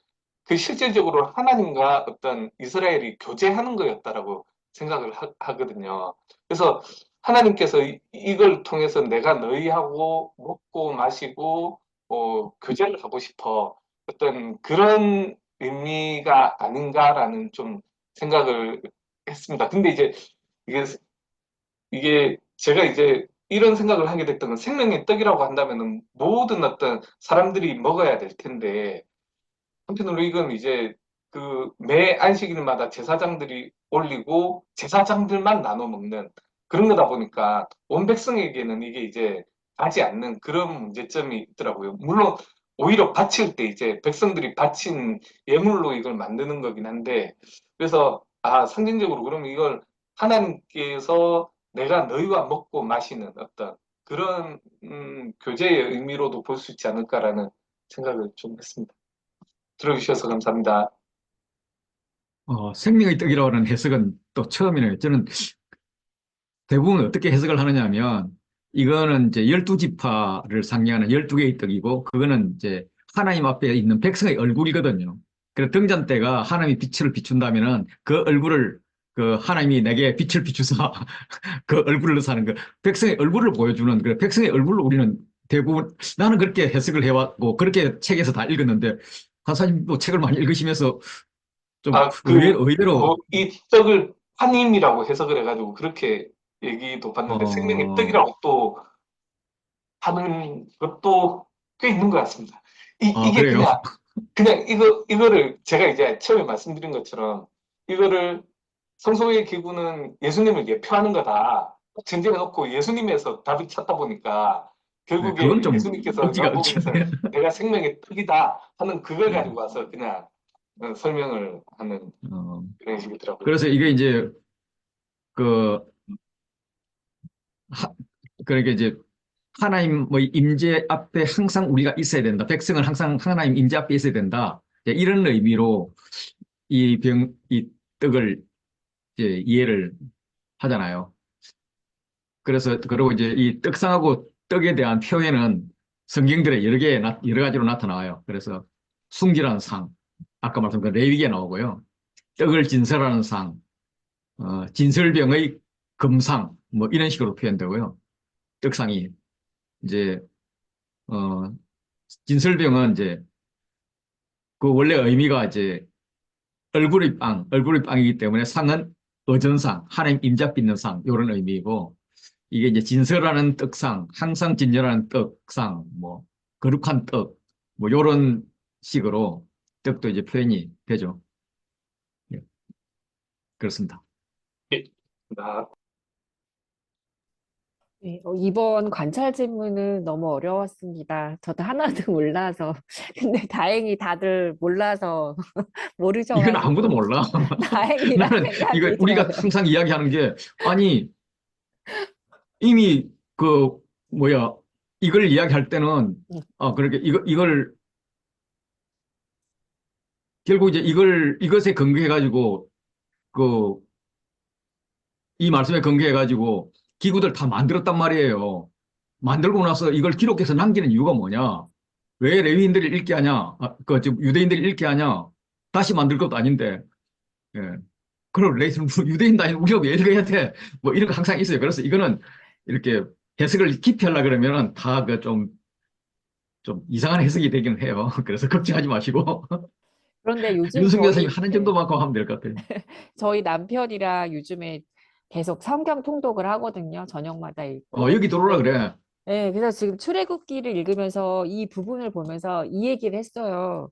그 실질적으로 하나님과 어떤 이스라엘이 교제하는 거였다라고 생각을 하거든요. 그래서 하나님께서 이걸 통해서 내가 너희하고 먹고 마시고 교제를 하고 싶어 어떤 그런 의미가 아닌가라는 좀 생각을 했습니다. 근데 이제 이게 제가 이제 이런 생각을 하게 됐던 건 생명의 떡이라고 한다면은 모든 어떤 사람들이 먹어야 될 텐데 한편으로 이건 이제 그 매 안식일마다 제사장들이 올리고 제사장들만 나눠 먹는 그런 거다 보니까 온 백성에게는 이게 이제 가지 않는 그런 문제점이 있더라고요. 물론 오히려 바칠 때 이제 백성들이 바친 예물로 이걸 만드는 거긴 한데 그래서 상징적으로 그러면 이걸 하나님께서 내가 너희와 먹고 마시는 어떤 그런 교제의 의미로도 볼 수 있지 않을까라는 생각을 좀 했습니다. 들어주셔서 감사합니다. 생명의 떡이라고 하는 해석은 또 처음이네요. 저는 대부분 어떻게 해석을 하느냐 하면 이거는 이제 12지파를 상징하는 12개의 떡이고 그거는 이제 하나님 앞에 있는 백성의 얼굴이거든요. 그래서 등잔 때가 하나님이 빛을 비춘다면은 그 얼굴을 그 하나님이 내게 빛을 비추사 그 얼굴을 넣어서 하는 그 백성의 얼굴을 보여주는 그 백성의 얼굴로 우리는 대부분 나는 그렇게 해석을 해왔고 그렇게 책에서 다 읽었는데 간사님도 책을 많이 읽으시면서 좀 의외로 이 떡을 환임이라고 해석을 해가지고 그렇게 얘기도 봤는데 생명의 떡이라고 또 하는 것도 꽤 있는 것 같습니다. 이게 그래요. 그냥 이거를 제가 이제 처음에 말씀드린 것처럼 이거를 성소의 기구는 예수님을 예표하는 거다. 전제해놓고 예수님에서 답을 찾다 보니까 네, 결국에 그건 좀 예수님께서 억지가 요한복음에서 억지네. 내가 생명의 떡이다 하는 그걸 네. 가지고 와서 그냥 설명을 하는 그런 식이더라고요. 그래서 이게 이제 그 그러니까 이제 하나님 뭐 임재 앞에 항상 우리가 있어야 된다. 백성은 항상 하나님 임재 앞에 있어야 된다. 이런 의미로 이 떡을 이제 이해를 하잖아요. 그래서 그리고 이제 이 떡상하고 떡에 대한 표현은 성경들에 여러 가지로 나타나요. 그래서 순결한 상, 아까 말씀드린 레위기에 나오고요. 떡을 진설하는 상, 진설병의 금상, 뭐 이런 식으로 표현되고요. 떡상이 이제 어, 진설병은 이제 그 원래 의미가 이제 얼굴의 빵이기 때문에 상은 어전상, 하나님 임자 빚는 상 이런 의미이고 이게 이제 진설하는 떡상, 항상 진열하는 떡상, 뭐 거룩한 떡, 뭐 이런 식으로 떡도 이제 표현이 되죠. 예, 그렇습니다. 예. 나 네, 이번 관찰 질문은 너무 어려웠습니다. 저도 하나도 몰라서. 근데 다행히 다들 몰라서 이건 아무도 모르셔가지고 몰라. 다행이라 나는 이거 생각이 우리가 들어요. 항상 이야기하는 게 아니 이미 그 뭐야 이걸 이야기할 때는 그렇게 이걸 결국 이제 이것에 근거해 가지고 그 이 말씀에 근거해가지고 기구들 다 만들었단 말이에요. 만들고 나서 이걸 기록해서 남기는 이유가 뭐냐? 왜 레위인들이 읽게 하냐? 지금 유대인들이 읽게 하냐? 다시 만들 것도 아닌데. 예. 그럼 유대인도 아닌 우리가 왜 읽어야 돼? 뭐 이런 거 항상 있어요. 그래서 이거는 이렇게 해석을 깊이 하려고 그러면은 다 그 좀 이상한 해석이 되긴 해요. 그래서 걱정하지 마시고. 그런데 요즘 윤승 저희, 교수님 하는 네, 정도만큼 하면 될 것 같아요. 저희 남편이랑 요즘에 계속 성경 통독을 하거든요. 저녁마다 읽고. 여기 들어오라 네, 그래. 네, 그래서 지금 출애굽기를 읽으면서 이 부분을 보면서 이 얘기를 했어요.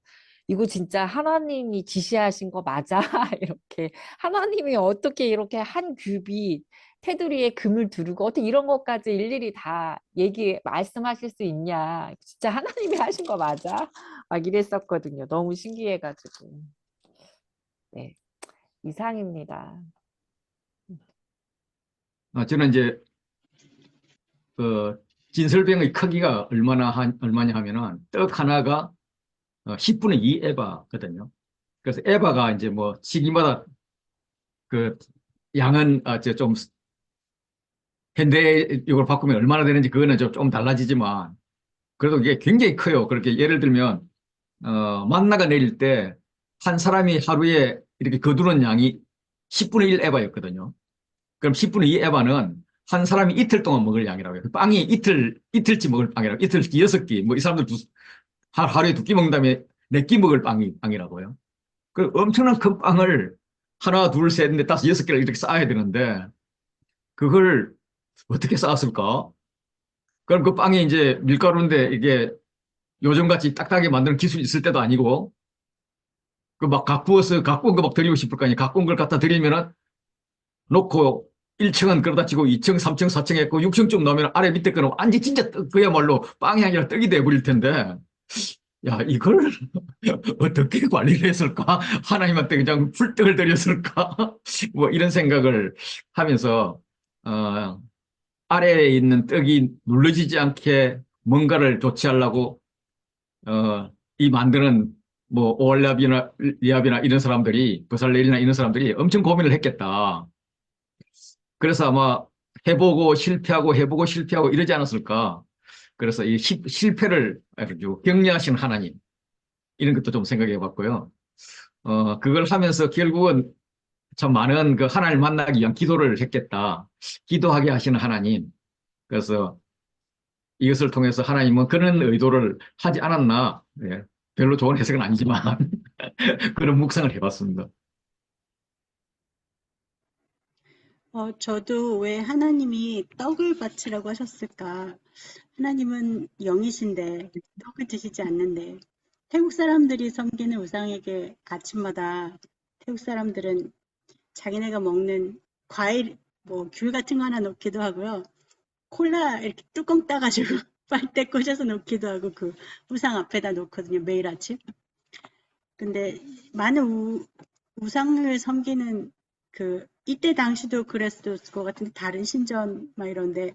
이거 진짜 하나님이 지시하신 거 맞아? 이렇게 하나님이 어떻게 이렇게 한 규빗 테두리에 금을 두르고 어떻게 이런 것까지 일일이 다 말씀하실 수 있냐? 진짜 하나님이 하신 거 맞아? 막 이랬었거든요. 너무 신기해가지고. 네, 이상입니다. 저는 이제 그 진설병의 크기가 얼마냐 하면은 떡 하나가 10분의 2 에바거든요. 그래서 에바가 이제 뭐 시기마다 그 양은 좀 현대 이걸 바꾸면 얼마나 되는지 그거는 좀 달라지지만 그래도 이게 굉장히 커요. 그렇게 예를 들면 만나가 내릴 때 한 사람이 하루에 이렇게 거두는 양이 10분의 1 에바였거든요. 그럼 10분의 2 에바는 한 사람이 이틀 동안 먹을 양이라고 해요. 빵이 이틀치 먹을 빵이라고. 이틀치 6끼. 뭐 이 사람들 하루에 2끼 먹는 다음에 4끼 먹을 빵이라고요. 그 엄청난 큰 빵을 하나, 둘, 셋, 넷, 다섯, 6개를 이렇게 쌓아야 되는데 그걸 어떻게 쌓았을까? 그럼 그 빵이 이제 밀가루인데 이게 요즘같이 딱딱하게 만드는 기술이 있을 때도 아니고 그 막 갖고 온 거 막 드리고 싶을 거 아니에요. 갖고 온 걸 갖다 드리면은 놓고 1층은 그러다 치고 2층, 3층, 4층 했고 6층쯤 넣으면 아래 밑에 거는 완전 진짜 그야말로 빵이 아니라 떡이 돼버릴 텐데 야 이걸 어떻게 관리를 했을까? 하나님한테 그냥 풀떡을 드렸을까? 뭐 이런 생각을 하면서 어, 아래에 있는 떡이 눌러지지 않게 뭔가를 조치하려고 이 만드는 뭐 오알랍이나 리압이나 이런 사람들이 버살렐이나 이런 사람들이 엄청 고민을 했겠다. 그래서 아마 해보고 실패하고 해보고 실패하고 이러지 않았을까. 그래서 이 실패를 아주 격려하신 하나님 이런 것도 좀 생각해 봤고요. 그걸 하면서 결국은 참 많은 그 하나님을 만나기 위한 기도를 했겠다. 기도하게 하시는 하나님. 그래서 이것을 통해서 하나님은 그런 의도를 하지 않았나. 예, 별로 좋은 해석은 아니지만 그런 묵상을 해봤습니다. 저도 왜 하나님이 떡을 바치라고 하셨을까? 하나님은 영이신데 떡을 드시지 않는데 태국 사람들이 섬기는 우상에게 아침마다 태국 사람들은 자기네가 먹는 과일, 뭐 귤 같은 거 하나 넣기도 하고요. 콜라 이렇게 뚜껑 따가지고 빨대 꽂아서 놓기도 하고 그 우상 앞에다 놓거든요. 매일 아침. 근데 많은 우상을 섬기는 이때 당시도 그랬을 것 같은데 다른 신전 막 이런데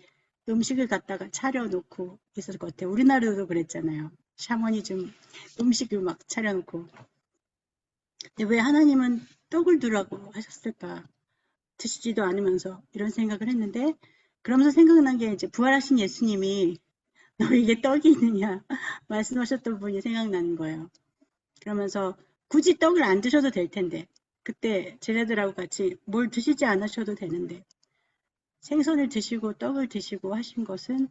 음식을 갖다가 차려놓고 있었을 것 같아요. 우리나라도 그랬잖아요. 샤머니즘 음식을 막 차려놓고. 근데 왜 하나님은 떡을 두라고 하셨을까? 드시지도 않으면서 이런 생각을 했는데 그러면서 생각난 게 이제 부활하신 예수님이 너에게 떡이 있느냐 말씀하셨던 분이 생각나는 거예요. 그러면서 굳이 떡을 안 드셔도 될 텐데 그때 제자들하고 같이 뭘 드시지 않으셔도 되는데 생선을 드시고 떡을 드시고 하신 것은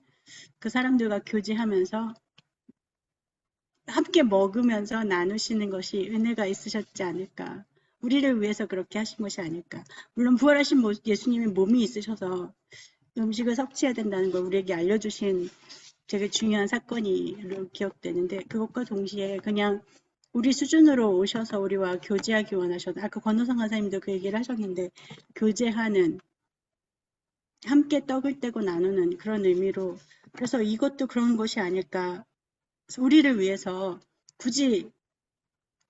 그 사람들과 교제하면서 함께 먹으면서 나누시는 것이 은혜가 있으셨지 않을까. 우리를 위해서 그렇게 하신 것이 아닐까. 물론 부활하신 예수님의 몸이 있으셔서 음식을 섭취해야 된다는 걸 우리에게 알려주신 되게 중요한 사건이 기억되는데 그것과 동시에 그냥 우리 수준으로 오셔서 우리와 교제하기 원하셔서 아까 권호성 간사님도 그 얘기를 하셨는데 교제하는 함께 떡을 떼고 나누는 그런 의미로 그래서 이것도 그런 것이 아닐까. 우리를 위해서 굳이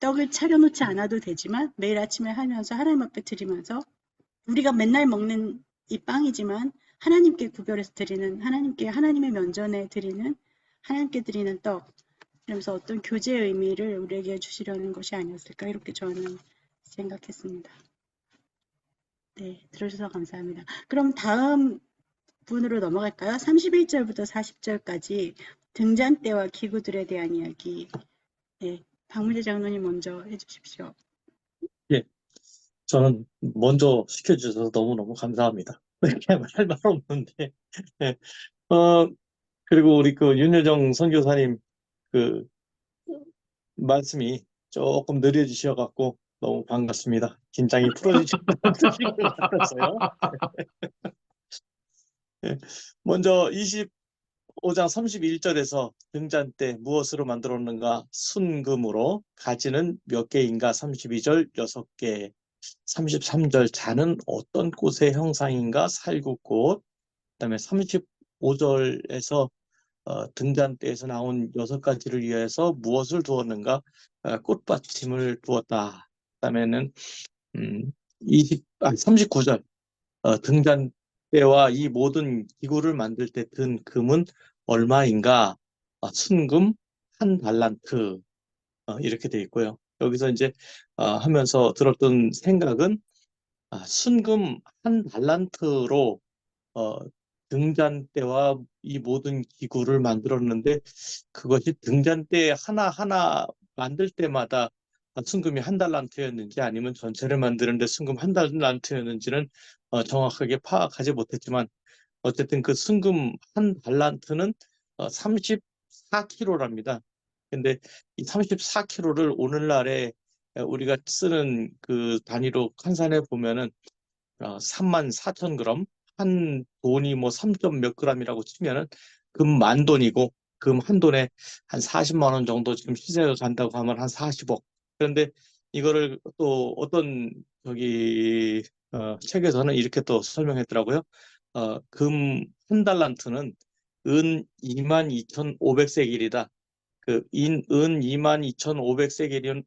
떡을 차려놓지 않아도 되지만 매일 아침에 하면서 하나님 앞에 드리면서 우리가 맨날 먹는 이 빵이지만 하나님께 구별해서 드리는 하나님께 하나님의 면전에 드리는 하나님께 드리는 떡 그러면서 어떤 교제의 의미를 우리에게 주시려는 것이 아니었을까 이렇게 저는 생각했습니다. 네, 들어주셔서 감사합니다. 그럼 다음 분으로 넘어갈까요? 31절부터 40절까지 등잔대와 기구들에 대한 이야기. 네, 박문재 장로님 먼저 해주십시오. 예, 저는 먼저 시켜주셔서 너무너무 감사합니다. 이렇게 할 말 없는데. 예, 그리고 우리 그 윤여정 선교사님 그 말씀이 조금 느려지셔갖고 너무 반갑습니다. 긴장이 풀어지신 것 같아서요. 예, 먼저 25장 31절에서 등잔대 무엇으로 만들었는가? 순금으로. 가지는 몇 개인가? 32절 6개. 33절 자는 어떤 꽃의 형상인가? 살구꽃. 그다음에 35절에서 등잔대에서 나온 6가지를 위해서 무엇을 두었는가? 꽃받침을 두었다. 그다음에는 39절 등잔대와 이 모든 기구를 만들 때 든 금은 얼마인가? 순금 한 달란트. 이렇게 돼 있고요. 여기서 이제 하면서 들었던 생각은 순금 한 달란트로 어, 등잔대와 이 모든 기구를 만들었는데 그것이 등잔대 하나하나 만들 때마다 순금이 한 달란트였는지 아니면 전체를 만드는데 순금 한 달란트였는지는 정확하게 파악하지 못했지만 어쨌든 그 순금 한 달란트는 34kg랍니다. 근데 이 34kg를 오늘날에 우리가 쓰는 그 단위로 환산해 보면은 34,000g, 한 돈이 뭐 3점 몇 g이라고 치면은 금 만 돈이고 금 한 돈에 한 40만 원 정도 지금 시세가 간다고 하면 한 40억. 그런데 이거를 또 어떤 저기 책에서는 이렇게 또 설명했더라고요. 금 한 달란트는 은 22,500세겔이다. 은 22,500세겔은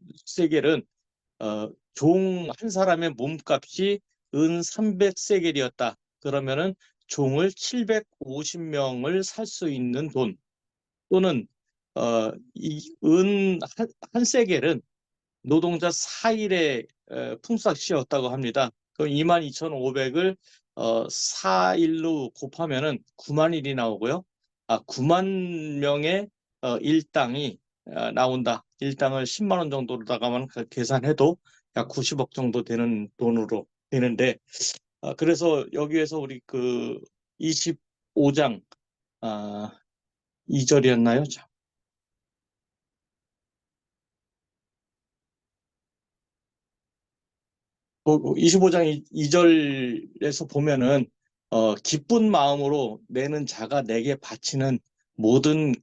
종 한 사람의 몸값이 은 300세겔이었다. 그러면은 종을 750명을 살 수 있는 돈 또는 한 세겔은 노동자 4일의 품삯이었다고 합니다. 그럼 22,500을 4일로 곱하면은 9만 일이 나오고요. 9만 명의 일당이 나온다. 일당을 10만 원 정도로다가만 계산해도 약 90억 정도 되는 돈으로 되는데 그래서 여기에서 우리 그 25장 2절이었나요? 25장 2절에서 보면은 기쁜 마음으로 내는 자가 내게 바치는 모든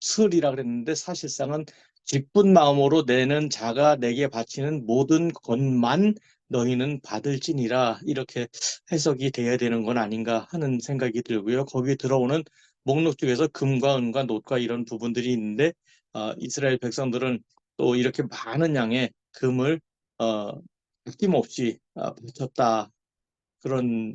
것을이라 그랬는데 사실상은 기쁜 마음으로 내는 자가 내게 바치는 모든 것만 너희는 받을지니라 이렇게 해석이 돼야 되는 건 아닌가 하는 생각이 들고요. 거기에 들어오는 목록 중에서 금과 은과 놋과 이런 부분들이 있는데 이스라엘 백성들은 또 이렇게 많은 양의 금을 어, 아낌없이 바쳤다 그런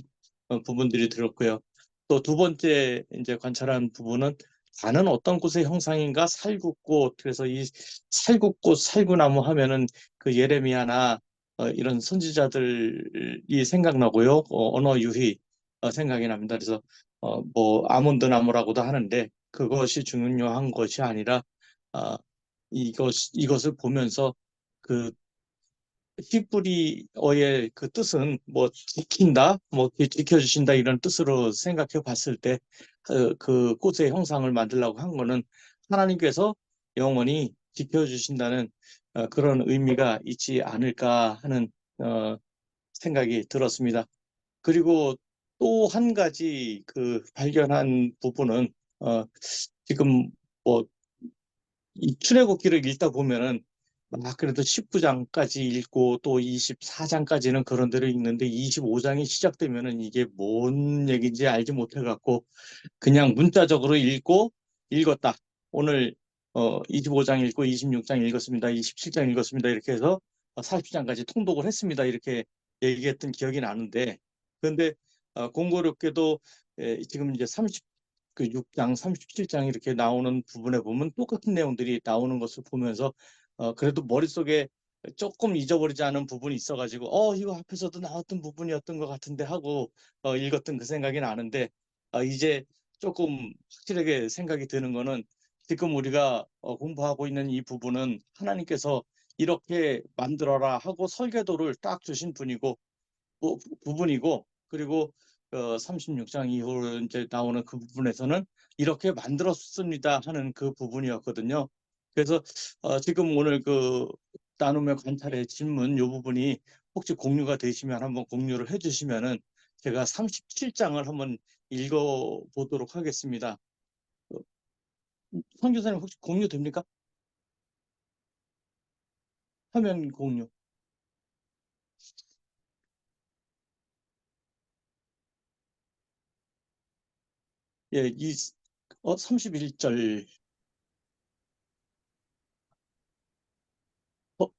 부분들이 들었고요. 또 두 번째 이제 관찰한 부분은 다는 어떤 꽃의 형상인가 살구꽃. 그래서 이 살구꽃 살구나무 하면은 그 예레미야나 이런 선지자들이 생각나고요. 언어 유희 생각이 납니다. 그래서 뭐 아몬드 나무라고도 하는데 그것이 중요한 것이 아니라 어, 이것을 보면서 그 히브리어의 그 뜻은 뭐 지킨다, 뭐 지켜주신다 이런 뜻으로 생각해 봤을 때 그 꽃의 형상을 만들려고 한 거는 하나님께서 영원히 지켜주신다는 그런 의미가 있지 않을까 하는 생각이 들었습니다. 그리고 또 한 가지 그 발견한 부분은 지금 뭐 이 출애굽기를 읽다 보면은 그래도 19장까지 읽고 또 24장까지는 그런 대로 읽는데 25장이 시작되면은 이게 뭔 얘기인지 알지 못해갖고 그냥 문자적으로 읽었다. 오늘 25장 읽고 26장 읽었습니다. 27장 읽었습니다. 이렇게 해서 40장까지 통독을 했습니다. 이렇게 얘기했던 기억이 나는데 그런데 공교롭게도 지금 이제 6장, 37장 이렇게 나오는 부분에 보면 똑같은 내용들이 나오는 것을 보면서 그래도 머릿속에 조금 잊어버리지 않은 부분이 있어가지고 이거 앞에서도 나왔던 부분이었던 것 같은데 하고 읽었던 그 생각이 나는데 이제 조금 확실하게 생각이 드는 거는 지금 우리가 공부하고 있는 이 부분은 하나님께서 이렇게 만들어라 하고 설계도를 딱 주신 부분이고 그리고 36장 이후로 이제 나오는 그 부분에서는 이렇게 만들었습니다 하는 그 부분이었거든요. 그래서 지금 오늘 그 나눔의 관찰의 질문 이 부분이 혹시 공유가 되시면 한번 공유를 해주시면은 제가 37장을 한번 읽어보도록 하겠습니다. 선교사님 혹시 공유 됩니까? 화면 공유. 예, 31절.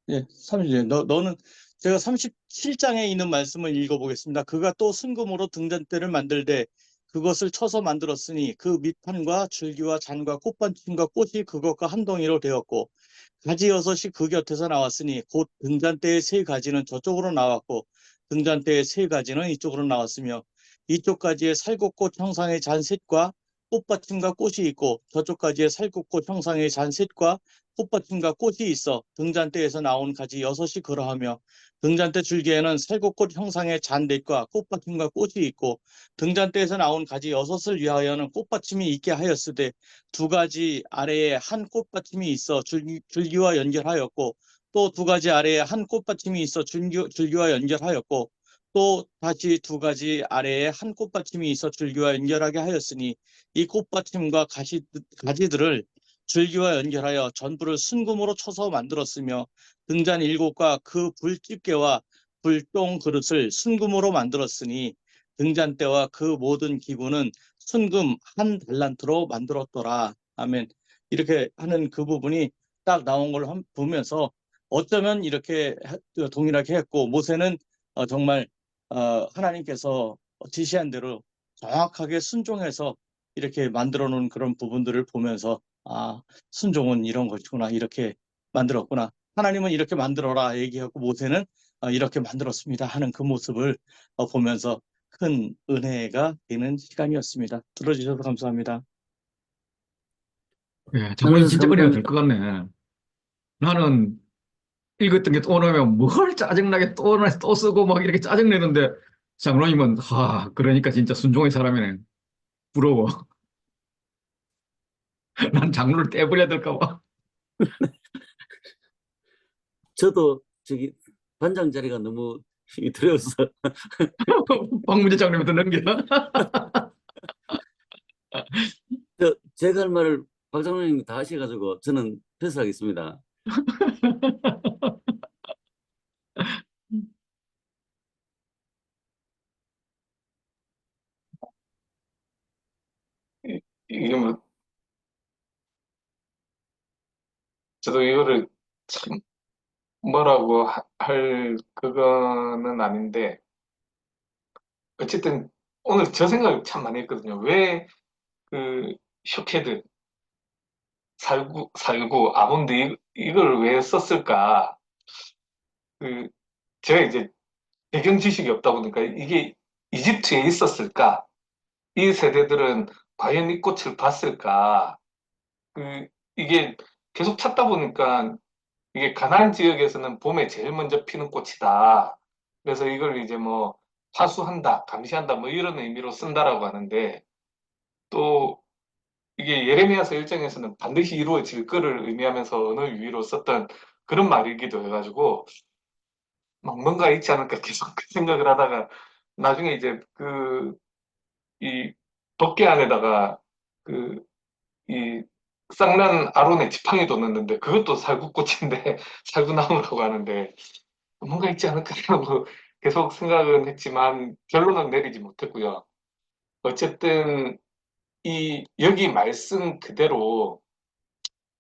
예, 30절. 너는 제가 37장에 있는 말씀을 읽어보겠습니다. 그가 또 순금으로 등잔대를 만들되 그것을 쳐서 만들었으니 그 밑판과 줄기와 잔과 꽃받침과 꽃이 그것과 한 동이로 되었고 가지 여섯이 그 곁에서 나왔으니 곧 등잔대의 세 가지는 저쪽으로 나왔고 등잔대의 세 가지는 이쪽으로 나왔으며 이쪽 가지에 살갗꽃 형상의 잔 셋과 꽃받침과 꽃이 있고 저쪽 가지에 살갗꽃 형상의 잔 셋과 꽃받침과 꽃이 있어 등잔대에서 나온 가지 여섯이 그러하며 등잔대 줄기에는 살꽃꽃 형상의 잔 넷과 꽃받침과 꽃이 있고 등잔대에서 나온 가지 여섯을 위하여는 꽃받침이 있게 하였으되 두 가지 아래에 한 꽃받침이 있어 줄기와 연결하였고 또 두 가지 아래에 한 꽃받침이 있어 줄기와 연결하였고 또 다시 두 가지 아래에 한 꽃받침이 있어 줄기와 연결하게 하였으니 이 꽃받침과 가지들을 줄기와 연결하여 전부를 순금으로 쳐서 만들었으며 등잔 일곱과 그 불집게와 불똥 그릇을 순금으로 만들었으니 등잔대와 그 모든 기구는 순금 한 달란트로 만들었더라. 아멘. 이렇게 하는 그 부분이 딱 나온 걸 보면서 어쩌면 이렇게 동일하게 했고 모세는 정말 하나님께서 지시한 대로 정확하게 순종해서 이렇게 만들어 놓은 그런 부분들을 보면서 순종은 이런 것이구나 이렇게 만들었구나 하나님은 이렇게 만들어라 얘기하고 모세는 이렇게 만들었습니다 하는 그 모습을 보면서 큰 은혜가 되는 시간이었습니다. 들어주셔서 감사합니다. 예, 장로님 하늘에서 진짜 은혜가 될 감사합니다. 것 같네. 나는 읽었던 게 또 나오면 뭘 짜증나게 또 쓰고 막 이렇게 짜증내는데 장로님은 그러니까 진짜 순종의 사람이네. 부러워. 난 장로를 떼버려야 될까 봐. 저도 저기 반장 자리가 너무 두려워서 박문재 장로님한테 넘겨. 제가 할 말을 박 장로님이 다 하셔가지고 저는 패스하겠습니다. 이게 뭐 저도 이거를 참 뭐라고 할 그거는 아닌데 어쨌든 오늘 저 생각을 참 많이 했거든요. 왜 그 쇼헤드 살구 아몬드 이걸 왜 썼을까? 그 제가 이제 배경 지식이 없다 보니까 이게 이집트에 있었을까? 이 세대들은 과연 이 꽃을 봤을까? 그 이게 계속 찾다 보니까 이게 가나안 지역에서는 봄에 제일 먼저 피는 꽃이다. 그래서 이걸 이제 뭐 화수한다, 감시한다, 뭐 이런 의미로 쓴다라고 하는데 또 이게 예레미야서 1장에서는 반드시 이루어질 거를 의미하면서 언어 유희로 썼던 그런 말이기도 해가지고 막 뭔가 있지 않을까 계속 그 생각을 하다가 나중에 이제 이 덮개 안에다가 그 이 쌍난 아론의 지팡이도 넣었는데 그것도 살구꽃인데 살구나무라고 하는데 뭔가 있지 않을까 하고 계속 생각은 했지만 결론은 내리지 못했고요. 어쨌든 여기 말씀 그대로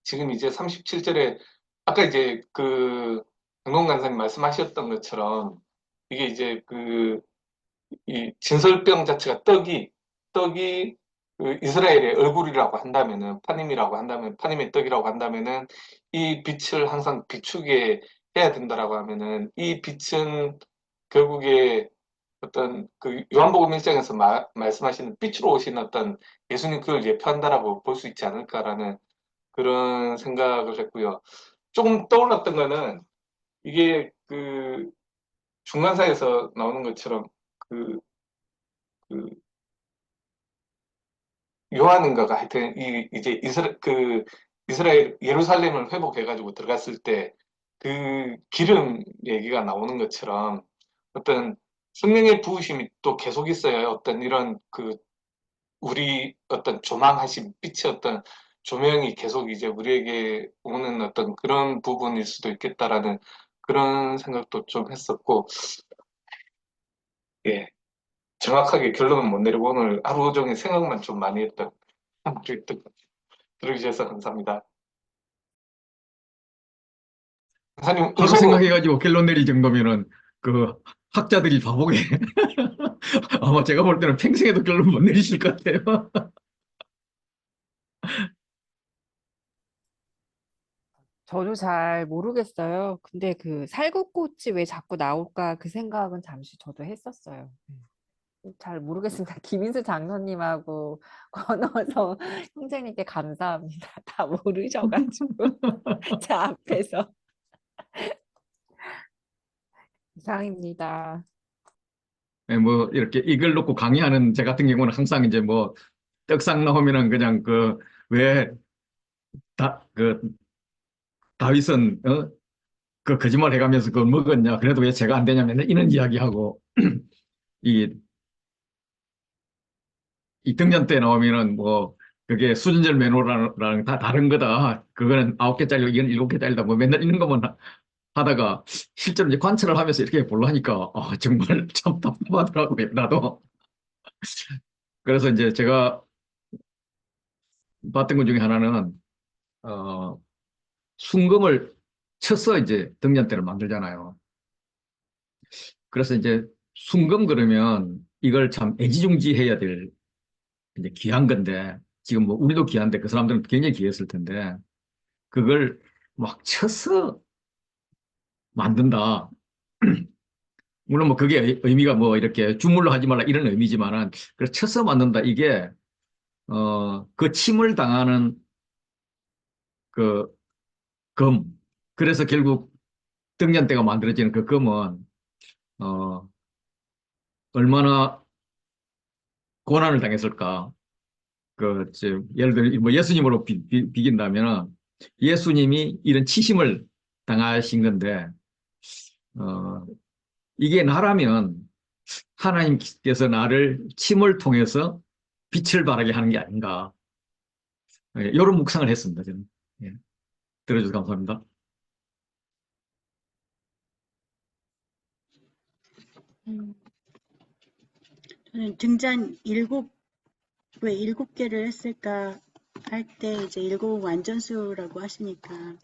지금 이제 37절에 아까 이제 강동 간사님 말씀하셨던 것처럼 이게 이제 이 진설병 자체가 떡이 그 이스라엘의 얼굴이라고 한다면은 파님의 떡이라고 한다면은 이 빛을 항상 비추게 해야 된다라고 하면은 이 빛은 결국에 어떤 그 요한복음 1장에서 말씀하시는 빛으로 오신 어떤 예수님 그걸 예표한다라고 볼 수 있지 않을까라는 그런 생각을 했고요. 조금 떠올랐던 거는 이게 그 중간사에서 나오는 것처럼 그, 그 요한인가가 하여튼 이제 이스라엘 예루살렘을 회복해가지고 들어갔을 때 그 기름 얘기가 나오는 것처럼 어떤 성령의 부으심이 또 계속 있어요. 어떤 이런 그 우리 어떤 조망하신 빛의 어떤 조명이 계속 이제 우리에게 오는 어떤 그런 부분일 수도 있겠다라는 그런 생각도 좀 했었고, 예, 정확하게 결론은 못 내리고 오늘 하루 종일 생각만 좀 많이 했던 하루였던 것 같아요. 들어주셔서 감사합니다. 선생님, 하루 생각해가지고 결론 내릴 정도면은 그 학자들이 바보게 아마 제가 볼 때는 평생에도 결론 못 내리실 것 같아요. 저도 잘 모르겠어요. 근데 그 살구꽃이 왜 자꾸 나올까 그 생각은 잠시 저도 했었어요. 잘 모르겠습니다. 김인수 장로님하고 권어서 형제님께 감사합니다. 다 모르셔가지고 제 앞에서 이상입니다. 네, 뭐 이렇게 이걸 놓고 강의하는 제 같은 경우는 항상 이제 뭐 떡상 나오면은 그냥 그 다윗은 그 거짓말 해가면서 그걸 먹었냐 그래도 왜 제가 안 되냐면 이런 이야기하고 이, 이 등년 때 나오면은 뭐 그게 수준절 매너랑 다 다른 거다. 그거는 9개짜리고 이건 7개짜리다. 뭐 맨날 이런 것만 하다가 실제로 이제 관찰을 하면서 이렇게 보려니까 정말 참 답답하더라고요. 나도. 그래서 이제 제가 봤던 것 중에 하나는 어, 순금을 쳐서 이제 등잔대를 만들잖아요. 그래서 이제 순금 그러면 이걸 참 애지중지해야 될 이제 귀한 건데 지금 뭐 우리도 귀한데 그 사람들은 굉장히 귀했을 텐데 그걸 막 쳐서 만든다. 물론 뭐 그게 의미가 뭐 이렇게 주물러 하지 말라 이런 의미지만은 그래서 쳐서 만든다 이게 그 침을 당하는 그 검. 그래서 결국 등잔대가 만들어지는 그 검은 어 얼마나 고난을 당했을까. 예를 들어 뭐 예수님으로 비긴다면 예수님이 이런 치심을 당하신 건데 어 이게 나라면 하나님께서 나를 침을 통해서 빛을 발하게 하는 게 아닌가. 이런 묵상을 했습니다. 저는. 예, 들어주셔서 감사합니다. 저는 등잔 왜 7개를 했을까 할 때 이제 7 완전수라고 하시니까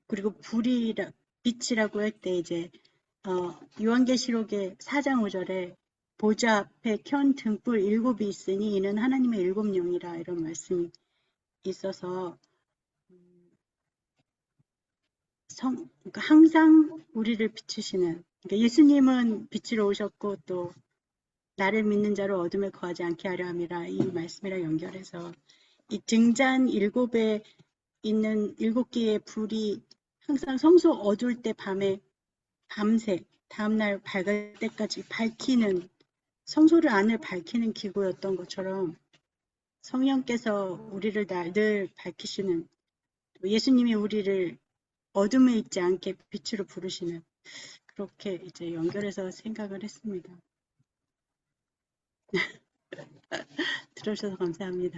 그리고 빛이라고 할 때 이제 요한계시록의 4장 5절에 보좌 앞에 켠 등불 7이 있으니 이는 하나님의 7영이라 이런 말씀이 있어서 그러니까 항상 우리를 비추시는 그러니까 예수님은 빛으로 오셨고 또 나를 믿는 자를 어둠에 거하지 않게 하려 함이라 이 말씀이랑 연결해서 이 등잔 7에 있는 7개의 불이 항상 성소 어두울 때 밤새 다음날 밝을 때까지 밝히는 성소를 안을 밝히는 기구였던 것처럼 성령께서 우리를 늘 밝히시는 예수님이 우리를 어둠에 있지 않게 빛으로 부르시는 그렇게 이제 연결해서 생각을 했습니다. 들어주셔서 감사합니다.